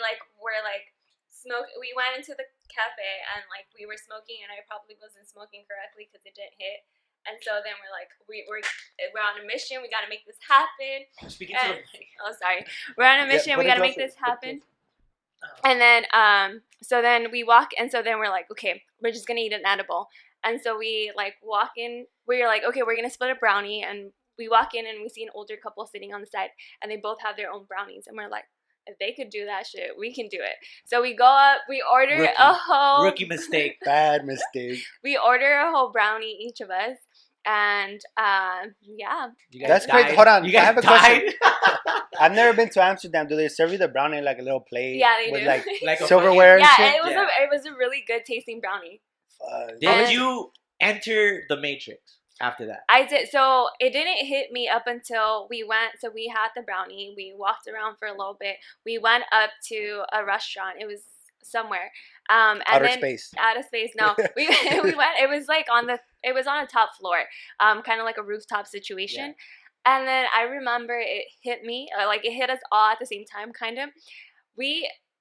we went into the cafe and like we were smoking, and I probably wasn't smoking correctly because it didn't hit. And so then we're like, we're on a mission. We got to make this happen. Speaking to And- the mic. Oh, sorry. We're on a mission. put We it got to make closer, this put it happen. Oh. And then, so then we walk, and so then we're like, okay, we're just gonna eat an edible. And so we like walk in. We're like, okay, we're gonna split a brownie, and we walk in, and we see an older couple sitting on the side, and they both have their own brownies, and we're like, if they could do that shit, we can do it. So we go up, we order a whole Rookie mistake. Bad mistake. we order a whole brownie, each of us, And yeah. You guys That's crazy. died? Hold on. You guys I have a question. died? I've never been to Amsterdam. Do they serve you the brownie in like a little plate? Yeah, they with do. like Like a silverware and Yeah, shit? it was a really good tasting brownie. Did you enter the Matrix after that? I did. So it didn't hit me up until we went. So we had the brownie. We walked around for a little bit. We went up to a restaurant. It was somewhere. And Outer then, space. Out of space. No, we went. It was like It was on a top floor. Kind of like a rooftop situation. Yeah. And then I remember it hit me. Like it hit us all at the same time. Kind of.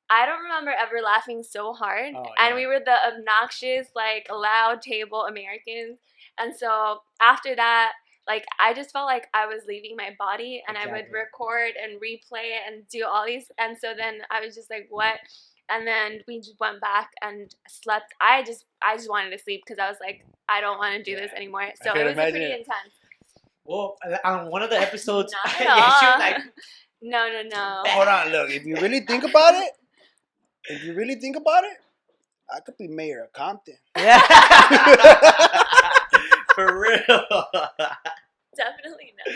I don't remember ever laughing so hard. Oh, yeah. And we were the obnoxious, like, loud table Americans. And so after that, like, I just felt like I was leaving my body, and exactly. I would record and replay it and do all these. And so then I was just like, what? And then we just went back and slept. I just wanted to sleep because I was like, I don't want to do this anymore. So it was pretty intense. Well, on one of the episodes, Not at all. she was like, no. Hold on, look. If you really think about it, I could be mayor of Compton. Yeah. For real. Definitely not.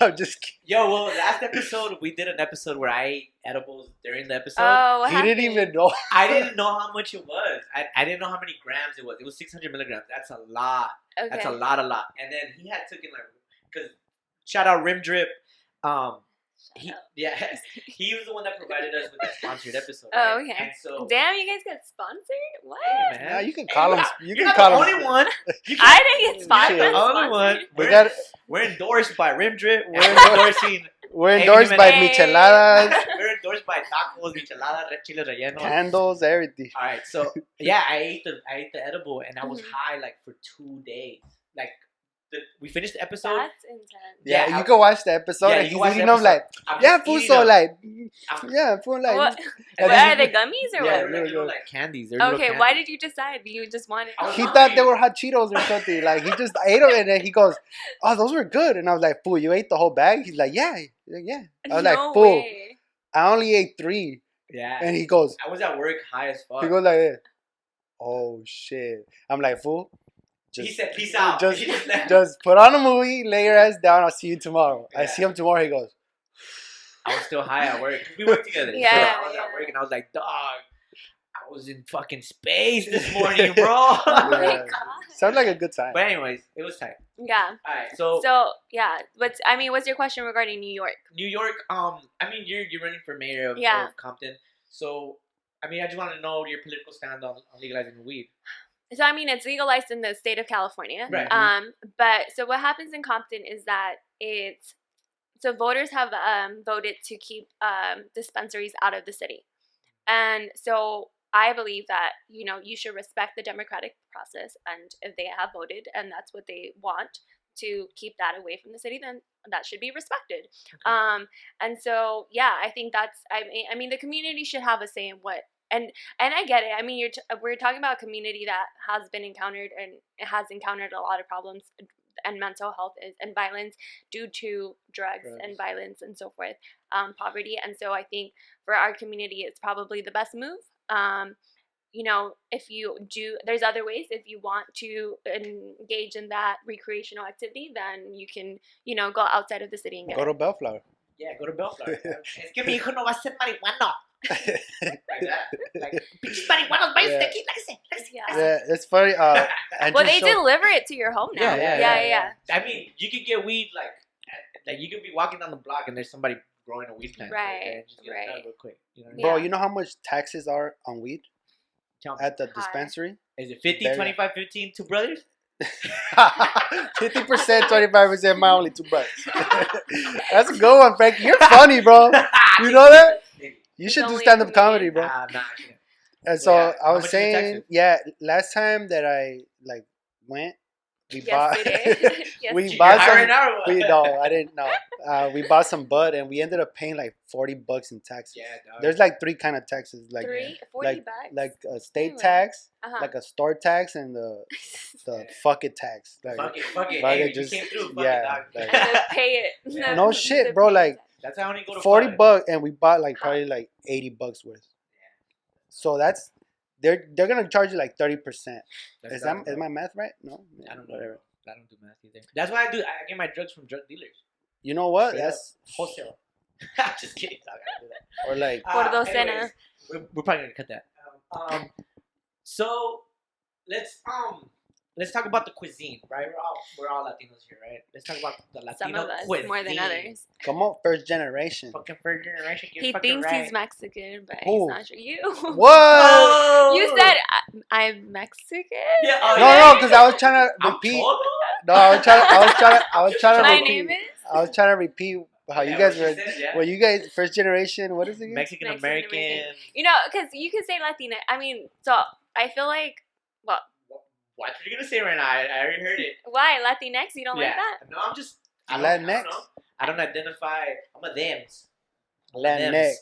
I'm just kidding. Yo, well, last episode, we did an episode where I ate edibles during the episode. Oh, he didn't even know. I didn't know how much it was. I didn't know how many grams it was. It was 600 milligrams. That's a lot. Okay. That's a lot. And then he had taken, like, because, shout out Rim Drip. He was the one that provided us with that sponsored episode. Right? Oh, okay. And so, damn, you guys got sponsored? What? Hey, man. Yeah, you can call him. You're not the only one. I didn't get sponsored. You're the only one. We're endorsed by Rim Drip. We're endorsed by Micheladas. We're endorsed by tacos, micheladas, chile relleno, candles, everything. All right, so yeah, I ate the edible, and I was high like for 2 days. Like we finished the episode. That's intense. Yeah, you can watch the episode. Yeah, and he's eating them like, food so like, food like. What are they, gummies or yeah, what? They're like candies. Okay, why did you decide? You just wanted? He thought they were hot Cheetos or something. Like he just ate them, and then he goes, "Oh, those were good." And I was like, "Fool, you ate the whole bag?" He's like, "Yeah." I was like, "Fool, I only ate 3." Yeah. And he goes, "I was at work high as fuck." He goes like this. Oh shit! I'm like, "Fool." He said, "Peace out." Just put on a movie, lay your ass down. I'll see you tomorrow. Yeah. I see him tomorrow. He goes. I was still high at work. We worked together. Yeah. So I was at work and I was like, "Dog, I was in fucking space this morning, bro." Oh my god. Sounds like a good time. But anyways, it was tight. Yeah. All right. So yeah. What's your question regarding New York? New York. You're running for mayor of Compton. So I just want to know your political stand on legalizing weed. So it's legalized in the state of California. Right. But so what happens in Compton is that voters have voted to keep dispensaries out of the city, and so I believe that you should respect the democratic process, and if they have voted and that's what they want to keep that away from the city, then that should be respected. Okay. And so I think that's the community should have a say in what. And I get it. We're talking about a community that has been encountered and has encountered a lot of problems and mental health and violence due to drugs and violence and so forth, poverty. And so I think for our community, it's probably the best move. If you do, there's other ways. If you want to engage in that recreational activity, then you can, go outside of the city and get Go to Bellflower. Yeah, go to Bellflower. Es que mi hijo no va a ser marihuana. Like that. Like, bitches marihuanos, váyanse de aquí, láquese. Yeah, it's funny. Well, they deliver it to your home now. Yeah. You could get weed like you could be walking down the block and there's somebody growing a weed plant. Right. Just get it done real quick. You know what I mean? Bro, you know how much taxes are on weed at the dispensary? Is it 50, 25, 15, two brothers? 50%, 25%, my only 2 brothers. That's a good one, Frankie. You're funny, bro. You know that? You should do stand-up comedy, bro. And so I was saying, last time that I went, we bought. We bought some. Right now or what? No, I didn't know. We bought some bud, and we ended up paying like $40 in taxes. Yeah, dog. There's like 3 kind of taxes, like 40 bucks, like a state tax, like a store tax, and the fuck it tax. Like, fuck it. Hey, just came through. Fuck it, dog. Pay it. No shit, bro. Like that's how I go to $40, and we bought like probably like $80 worth. So that's they're gonna charge you like 30%. Is my math right? No, I don't know. Whatever. I don't do meth either. That's why I get my drugs from drug dealers. You know what? Straight That's wholesale. I'm just kidding. Dog. I don't do that. or like Por docena. Anyways, we're probably gonna cut that. So let's talk about the cuisine, right? We're all Latinos here, right? Let's talk about the Latino Some of us cuisine. more than others. come on, first generation. Fucking first generation. Get He fucking thinks right. he's Mexican, but Who? he's not sure. You. What? Oh! You said I'm Mexican. Yeah, oh, No, yeah. no, because I was trying to I'm repeat. Cholo? No, I was trying to My repeat. name is. I was trying to repeat how Yeah, you guys what were. she said, yeah. Well, you guys first generation. What is it again? Mexican Mexican American. American. You know, because you could say Latina. I mean, so I feel like, well, What are you gonna say right now? I already heard it. why Latinx? You don't like that? No, I'm just. I Latinx? don't know. I don't identify. I'm a thems. Latinx.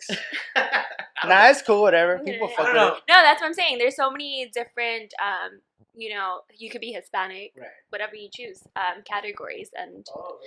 I don't Nah, know. it's cool. Whatever. People I fuck don't with know. it. No, that's what I'm saying. There's so many different, you know, you could be Hispanic, Right. whatever you choose, categories, and Oh.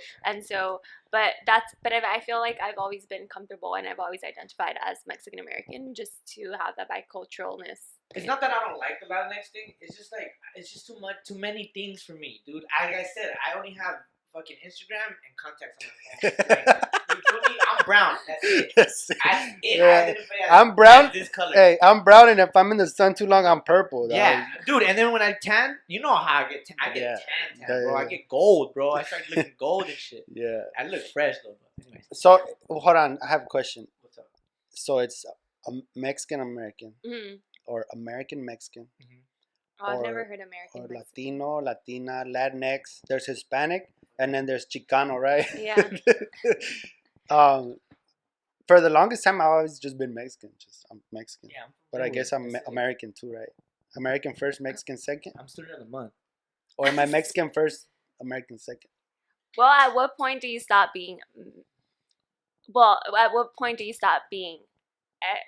so, but I feel like I've always been comfortable and I've always identified as Mexican American just to have that biculturalness. It's not that I don't like the Latinx thing. It's just like it's just too many things for me, dude. Like I said, I only have fucking Instagram and contacts on my phone. Like, you feel me? I'm brown. That's it. That's it. That's it. Yeah. I identify as, I'm brown. as this color. Hey, I'm brown, and if I'm in the sun too long, I'm purple. Dog. Yeah, dude. And then when I tan, you know how I get tan. I get Yeah. tan, Yeah, bro. yeah. I get gold, bro. I start looking gold and shit. Yeah. I look fresh though. But anyways, So hold on, I have a question. what's up? So it's a Mexican American Mm-hmm. or American Mexican Oh, I've Or- never heard American or Mexican. Latino, Latina, Latinx. There's Hispanic, and then there's Chicano, right? Yeah. For the longest time, I've always just been Mexican. I'm Mexican. Yeah, But I guess I'm That's it. American too, right? American first, Mexican second, I'm student of the month. or am I Mexican first, American second? Well, at what point do you stop being? Well, at what point do you stop being,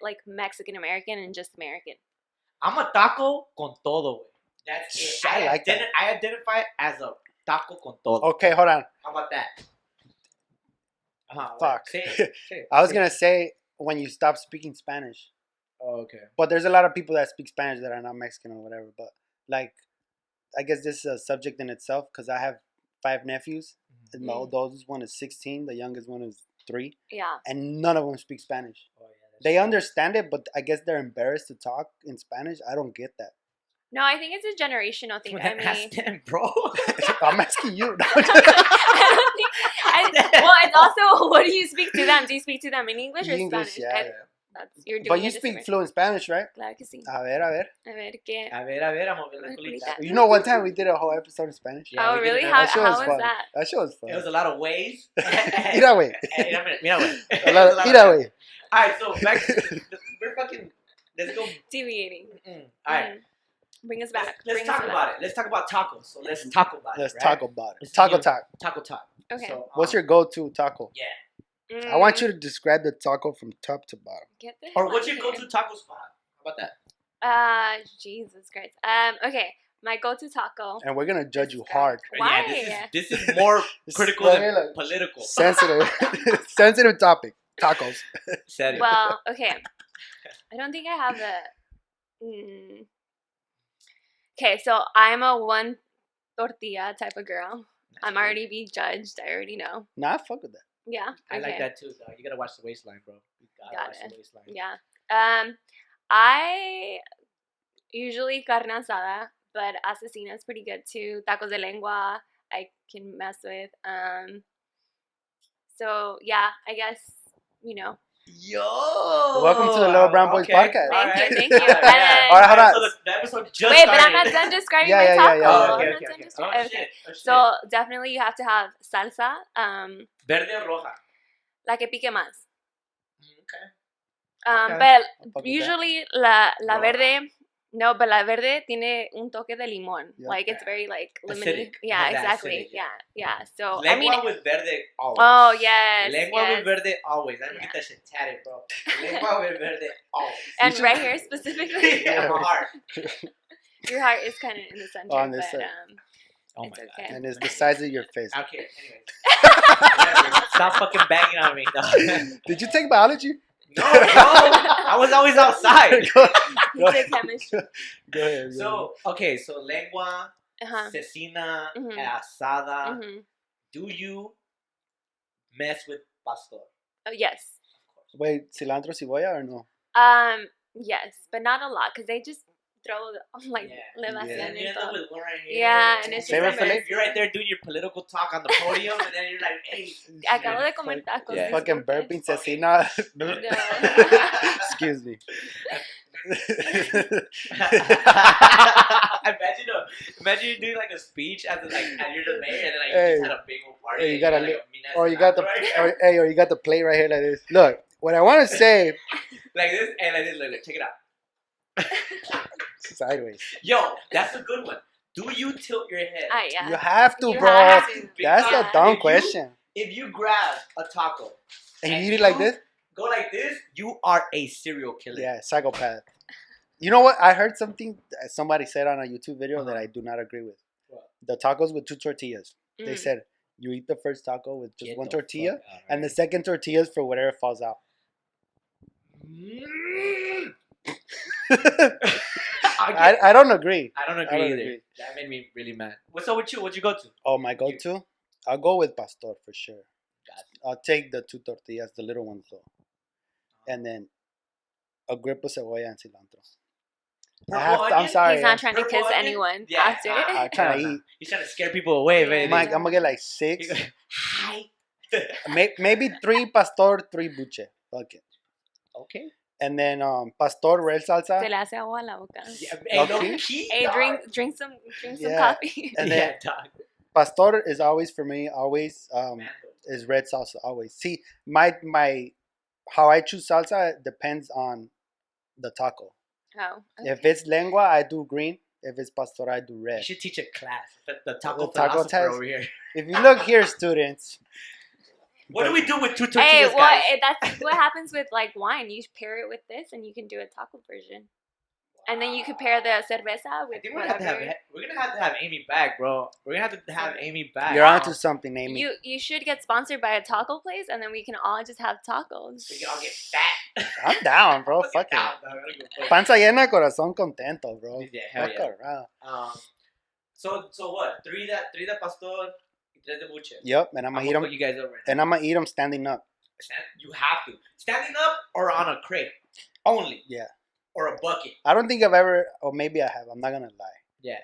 like Mexican American and just American? I'm a taco con todo, güey. That's it. I like that. I identify as a taco con todo. Okay, hold on. How about that? Fuck. Say it. Say it. I was Say gonna say when you stop speaking Spanish, it. Oh, okay. but there's a lot of people that speak Spanish that are not Mexican or whatever. But like, I guess this is a subject in itself because I have 5 nephews. And the oldest one is 16. The youngest one is 3, Yeah. and none of them speak Spanish. Oh, yeah, that's They true. understand it, but I guess they're embarrassed to talk in Spanish. I don't get that. No, I think it's a generational thing. I mean, Ask them, bro. I'm asking you. well, it's also what do you speak to them? Do you speak to them in English or English, Spanish? yeah. That's, you're doing But you it speak different. fluent Spanish, right? Claro que sí. A ver, a ver. A ver, ¿qué? a ver, a mover la colita. You know, one time we did a whole episode in Spanish. Yeah, Oh, we did really? it. How That shit was fun. that? That shit was fun. It was a lot of ways. Mira, güey. Mira, güey. Mira, güey. Alright, so back to, we're fucking, let's go. Deviating. Alright, Bring us back. let's Bring us talk about it. Let's talk about tacos. So let's talk about Let's it, right? talk about it. This is Taco your- talk. Taco talk. Okay. So, What's your go-to taco? Yeah. I want you to describe the taco from top to bottom. Get the Or hell what's out your of here. go-to taco spot? How about that? Jesus Christ. Okay. My go-to taco. And we're gonna judge you Describe- hard. Why? Yeah, this is more critical Right, than like, political. Sensitive, sensitive topic. Tacos. Said it. Well, okay. I don't think I have a. Okay, so I'm a one tortilla type of girl. I'm already being judged. I already know. Nah, I fuck with that. Yeah. I like okay. that too, dog. You gotta watch the waistline, bro. You gotta Got watch it. the waistline. Yeah. I usually carne asada, but asesina is pretty good too. Tacos de lengua, I can mess with. So yeah, I guess Yo! Welcome to the Little Brown Boys podcast. Thank you. Alright, And Alright, hold on. So the episode just Wait, but I'm started. not done describing Yeah, my yeah, yeah, taco. yeah, Oh, yeah. I'm okay, not okay, done okay. describing. Oh, Okay. shit. Oh, shit. So definitely you have to have salsa, Verde o roja? la que pique más. Okay. Okay. But I'll fuck with usually la Roja. verde, no, but la verde tiene un toque de limón. Yeah. Like it's very like lemony. Acidic. Yeah, Has that exactly. acidic, Yeah, yeah. So Lengua I mean, with verde always. oh yes, Lengua yes. with verde always. I'm gonna Yeah. get that shit tatted, bro. Lengua with verde always. And should- right here specifically, Yeah, my heart. your heart is kind of in the center, On this but side. Oh my It's god. okay. And it's the size of your face. Okay, anyways. Stop fucking banging on me, dog. Did you take biology? No, I was always outside. Go he took chemistry. ahead. So, okay, so lengua, cecina, Mhm. asada. Mhm. Do you mess with pastor? Oh, yes. Wait, cilantro, cebolla or no? Yes, but not a lot because they just throw like Yeah. le Yeah. And vacian then you en end up todo. with one right here. Yeah, and it's you're just right, embarrassing. you're right there doing your political talk on the podium, and then you're like, hey. Acabo de comer tacos. Yeah. Fucking disculpe. burping cecina. No. Excuse me. Imagine you're doing like a speech as you're the mayor, and then like Hey. you just had a big old party. Hey, you and gotta like li- a mean-ass or you got the cilantro right here. or you got the plate right here like this. Look, what I want to say like this and like this. Look, check it out. sideways. Yo, that's a good one. Do you tilt your head? Yeah. You have to, You bro. have to. That's Yeah. a dumb If you- question. If you grab a taco And you eat it like this? go like this, you are a serial killer. Yeah, psychopath. You know what? I heard something somebody said on a YouTube video that Uh-huh. I do not agree with. What? The tacos with 2 tortillas. They Mm. said you eat the first taco with just Get 1 the tortilla, fuck out, and the right? second tortilla is for whatever falls out. I don't agree. I don't I agree don't either. agree. That made me really mad. What's up with you? What'd you go to? Oh, my go-to? I'll go with pastor for sure. Got I'll take the 2 tortillas, the little ones though, and then a grip of cebolla and cilantro. I'm sorry. He's not trying to Purple kiss onion? anyone Yeah, after. I'm trying to eat. He's trying to scare people away, Yeah. baby. Mike, I'm gonna get like 6. Hi. Maybe 3 pastor, 3 buche. Fuck it. Okay. And then pastor red Se salsa. le hace agua a la boca. Yeah, hey, no Okay. key, Hey, dog. drink some Yeah. coffee. And then Yeah, dog. pastor is always for me. Always Mango. is red salsa. Always. See, my how I choose salsa depends on the taco. Oh. If it's lengua, I do green. If it's pastor, I do You red. should teach a class. The taco The taco philosopher test? over here. If you look here, students. What do we do with 2 Hey, tortillas, well, guys? that's what happens with like wine. You pair it with this, and you can do a taco version. And then you could pair the cerveza I with think we're gonna whatever. have to have Amy back, bro. We're gonna have to have Amy back. You're onto something, Amy. You should get sponsored by a taco place, and then we can all just have tacos. We can all get fat. I'm down, bro. Fuck Fuck it. down, dog. I don't give a fuck. Panza llena, corazón contento, bro. Yeah, hell Fuck yeah. around. So what? 3 de pastor, 3 de buche. Yep, and I'm I'm gonna eat gonna them. put you guys over. And I'm gonna eat them standing up. You have to standing up or on a crate only. Yeah. Or a bucket. I don't think I've ever, or maybe I have. I'm not gonna lie. Yeah.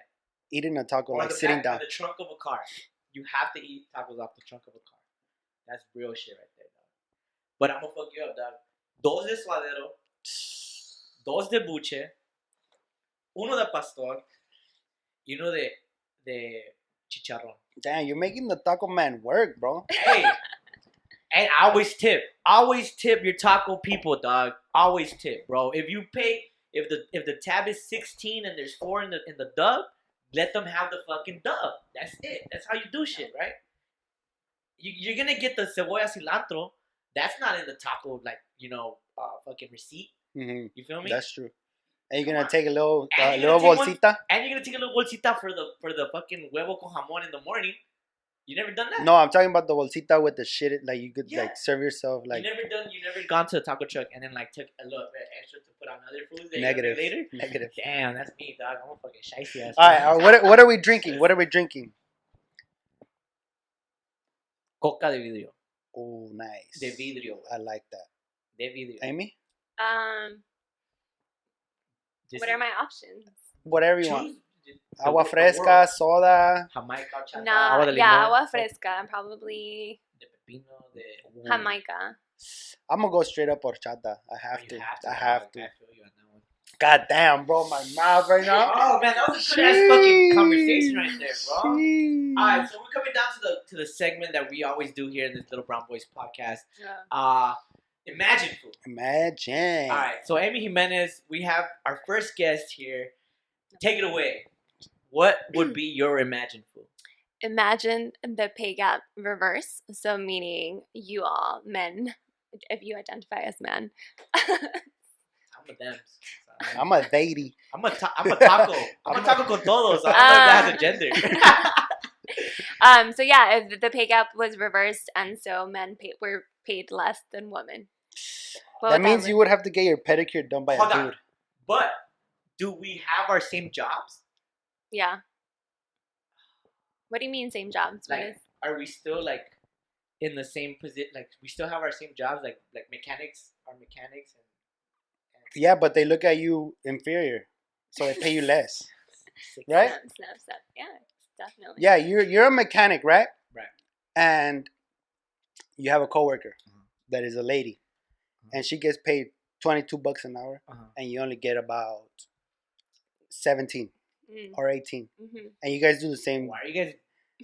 Eating a taco Or like the sitting back down. of the trunk of a car. You have to eat tacos off the trunk of a car. That's real shit right there, dog. But I'm gonna fuck you up, dog. 2 de suadero, 2 de buche, 1 de pastor, y 1 de chicharrón. Damn, you're making the taco man work, bro. Hey, and always tip. Always tip your taco people, dog. Always tip, bro. If you pay, if the tab is 16 and there's 4 in the dub, let them have the fucking dub. That's it. That's how you do shit, right? You're gonna get the cebolla cilantro. That's not in the taco, like fucking receipt. Mm-hmm. You feel me? That's true. And you're Come gonna on. take a little, And you're little gonna take bolsita. And you're gonna take a little bolsita for the fucking huevo con jamón in the morning. You never done that? No, I'm talking about the bolsita with the shit. Like you could Yeah. like serve yourself like You never gone to a taco truck and then like took a little bit extra to put on other foods that negative. you later? Negative. Damn, that's me, dog. I'm a fucking shicey ass. All right, what are we drinking? What are we drinking? Coca de vidrio. Oh, nice. De vidrio. I like that. De vidrio. Amy, Just What are my options? whatever you want. choose the- Agua the fresca, world. soda. Jamaica, horchata, Nah, agua de yeah, limón, agua fresca, probably de pepino, de Jamaica. I'm gonna go straight up horchata. I have You to. have I have dog. to. I feel you on that one. God damn, bro, my mouth right now. Oh man, that was a good ass fucking conversation right there, bro. Sheesh. All right, so we're coming down to the segment that we always do here in this Little Brown Boys podcast. ImagineFoo. Imagine. All right, so Amy Jimenez, we have our first guest here. Take it away. What would be your ImagineFoo? Imagine the pay gap reverse. So meaning you all men, if you identify as men. I'm a them. I'm a deity. I'm a taco. I'm a taco con todos. I don't know if that has a gender. So yeah, if the pay gap was reversed, and so men were paid less than women. What That would means look- you would have to get your pedicure done by Hold a on. dude. But do we have our same jobs? Yeah. What do you mean same jobs? What Like, is? are we still like in the same position? Like, we still have our same jobs. Like mechanics are mechanics. And Yeah, but they look at you inferior, so they pay you less, right? Snap. Yeah, definitely. Yeah, you're a mechanic, right? Right. And you have a coworker that is a lady, and she gets paid $22 an hour, and you only get about 17 or 18, and you guys do the same. Why are you guys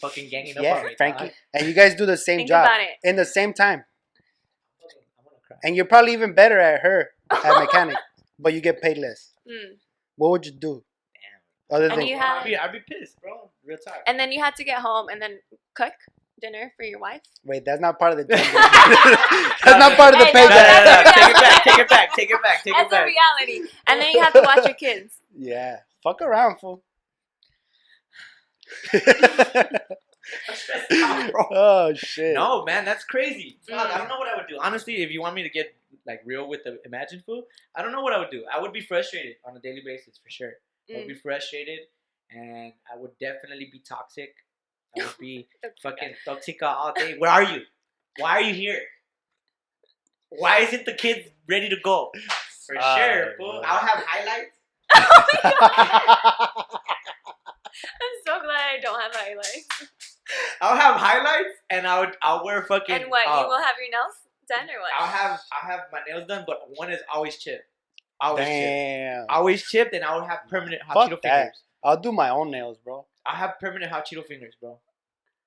fucking ganging up on Yeah, me? Frankie, Dog? and you guys do the same Think job about it. in the same time, I'm gonna cry. and you're probably even better at her at mechanic, but you get paid less. What would you do? Damn. Other And than you have- I'd be pissed, bro. Real talk. And then you had to get home and then cook dinner for your wife. wait, that's not part of the. That's not part of the Hey, pay no, gap. no. Take it back. That's a reality. And then you have to watch your kids. Yeah, fuck around, fool. I'm stressed out, bro. Oh shit. No, man, that's crazy. Fuck, I don't know what I would do. Honestly, if you want me to get like real with the ImagineFoo, I don't know what I would do. I would be frustrated on a daily basis for sure. I would be frustrated, and I would definitely be toxic. I would be fucking toxica all day. Where are you? Why are you here? Why isn't the kid ready to go? For sure, fool. I'll have highlights. I'm so glad I don't have highlights. I'll have highlights, and I'll wear fucking. And what? You will have your nails done or what? I'll have my nails done, but one is always chipped. Always chipped. Damn. Always chipped, and I would have permanent hot Fuck Cheeto that. fingers. I'll do my own nails, bro. I have permanent hot Cheeto fingers, bro.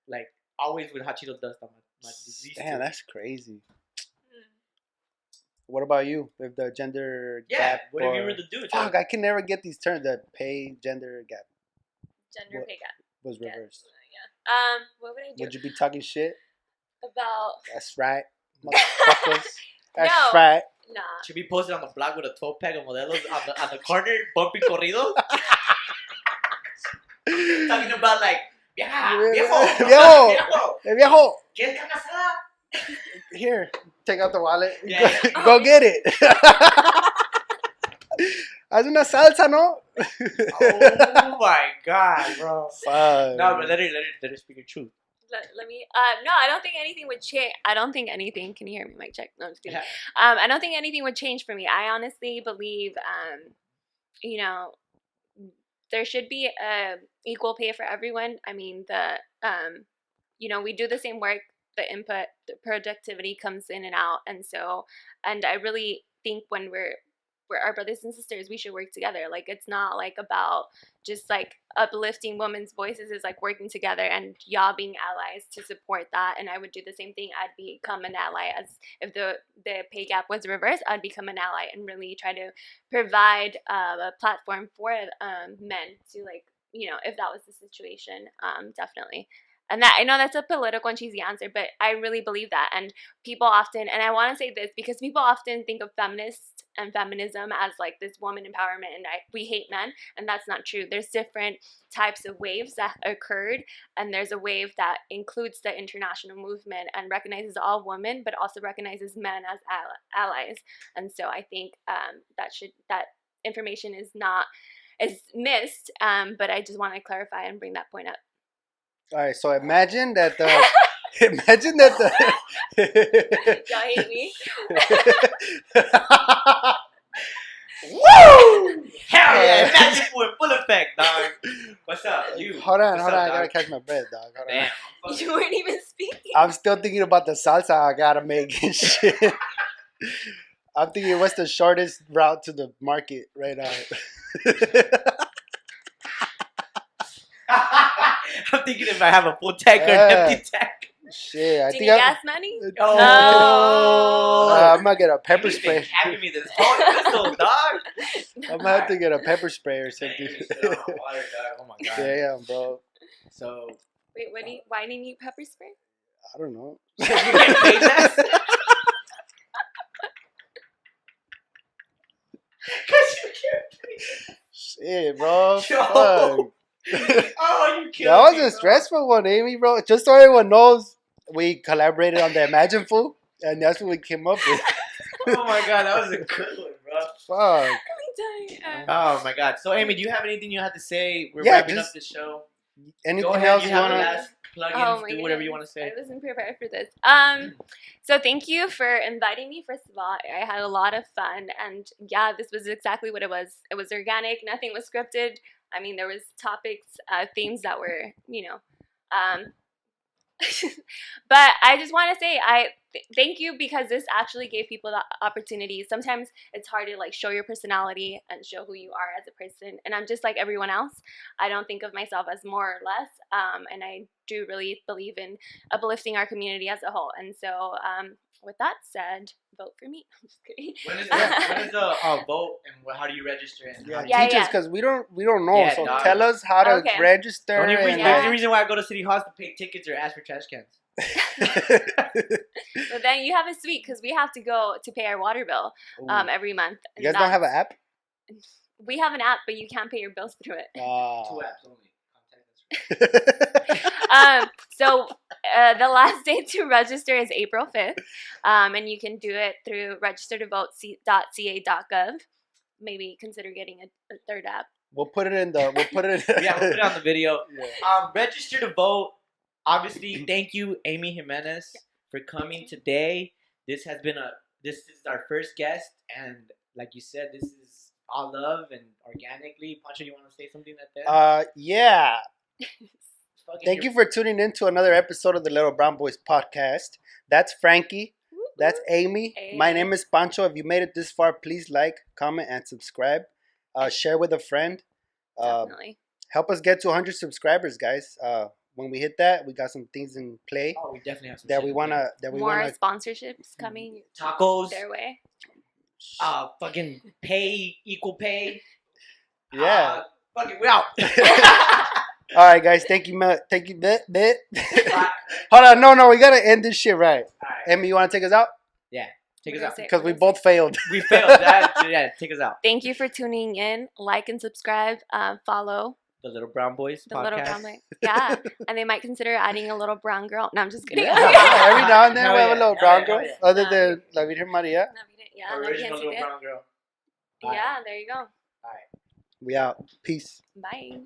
Like always with hot Cheeto dust on my disease. Damn, that's crazy. What about you? With the gender yeah. gap? What have you were to do? Fuck, I can never get these terms. The pay gender gap Gender pay gap. was reversed. Yeah. What would I do? Would you be talking shit? About That's right, motherfuckers. That's No. right. nah. Should be posted on the blog with a 12-pack of modelos on the corner, bumping corridos. Talking about like, viejo, Viejo. Hey, viejo. ¿Quieres carne asada? Here, take out the wallet. Yeah. Go get it. Haz una salsa, no? Oh my god, bro. Fuck. No, but let her speak her truth. Let me. No, I don't think anything would change. I don't think anything. Can you hear me? Mic check. No, I'm just kidding. Yeah. I don't think anything would change for me. I honestly believe, you know, there should be equal pay for everyone. I mean, you know, we do the same work. The input, the productivity comes in and out, and I really think when we're our brothers and sisters, we should work together. Like, it's not like about just like uplifting women's voices. It's like working together and y'all being allies to support that. And I would do the same thing. I'd become an ally. As if the pay gap was reversed, I'd become an ally and really try to provide a platform for men to, like, you know, if that was the situation, definitely. And that, I know that's a political and cheesy answer, but I really believe that. And people often, and I want to say this because people often think of feminists and feminism as like this woman empowerment and we hate men, and that's not true. There's different types of waves that occurred, and there's a wave that includes the international movement and recognizes all women, but also recognizes men as allies. And so I think that information is missed, but I just want to clarify and bring that point up. All right, so imagine that the Y'all hate me? Woo! Hell yeah! ImagineFoo in full effect, dog. What's up, you? Hold on, What's up, I gotta dog? catch my breath, dog. Hold on. Damn. You weren't even speaking. I'm still thinking about the salsa I gotta make and shit. I'm thinking, what's the shortest route to the market right now? I'm thinking if I have a full tank or an empty tank. Shit, I Do you think need gas money? Oh. I'm gonna get a pepper You've been spray. capping me this whole episode, dog. I'm gonna have to get a pepper spray or something. Water, dog. Oh my god. Damn, bro. So. Wait, why do you need pepper spray? I don't know. You get paid less? Cause you get paid. Shit, bro. Yo. Fuck. Oh, you killed That me, was a bro. stressful one, Amy, bro. Just so everyone knows, we collaborated on the ImagineFoo, and that's what we came up with. Oh my god, that was a good one, bro. Fuck. I'm dying. Oh my god. So, Amy, do you have anything you have to say? We're Yeah, wrapping just- up this show. Anything Go ahead. else You you have the wanna? last plugins. Oh my Do whatever you want goodness. to say. I wasn't prepared for this. So thank you for inviting me. First of all, I had a lot of fun, and yeah, this was exactly what it was. It was organic. Nothing was scripted. I mean, there was topics, themes that were, but I just want to say thank you, because this actually gave people the opportunity. Sometimes it's hard to like show your personality and show who you are as a person, and I'm just like everyone else. I don't think of myself as more or less, and I do really believe in uplifting our community as a whole. And so with that said, vote for me. I'm just kidding. When is the vote, and how do you register? And how do you- Teach us, because we don't know. Yeah, so dog. tell us how to Okay. register. The only reason, Yeah. the only reason why I go to City Hall is to pay tickets or ask for trash cans. But then you have a suite, because we have to go to pay our water bill every month. You guys don't have an app? We have an app, but you can't pay your bills through it. 2 apps only. So the last day to register is April 5th, and you can do it through registertovote.ca.gov. Maybe consider getting a third app. We'll put it in the. Yeah, we'll put it on the video. Yeah. Register to vote. Obviously, thank you, Amy Jimenez, for coming today. This is our first guest, and like you said, this is all love and organically. Pancho, you want to say something at that? Yeah. Thank you for tuning in to another episode of the Little Brown Boys podcast. That's Frankie. That's Amy. Hey. My name is Pancho. If you made it this far, please like, comment, and subscribe. Share with a friend. Definitely. Help us get to 100 subscribers, guys. When we hit that, we got some things in play Oh, we definitely have some that shit we to wanna More sponsorships coming tacos, their way. fucking pay, equal pay. Yeah. Fucking, we out. All right, guys. Thank you. Thank you. Hold on. No. We gotta end this shit right. All right. Amy, you wanna take us out? Take us What out. do I say? Because we both failed. We failed. Yeah, take us out. Thank you for tuning in. Like and subscribe. Follow The Little Brown Boys the podcast. Little Brown Boy. Yeah, and they might consider adding a little brown girl. No, I'm just kidding. Yeah, every now and then Hell we have a yeah. little Hell brown yeah. girl. Hell yeah. Other No. than La Virgen Maria. No, we didn't. Yeah, no, we Original didn't Little see that. Brown Girl. Yeah, there you go. We out. Peace. Bye.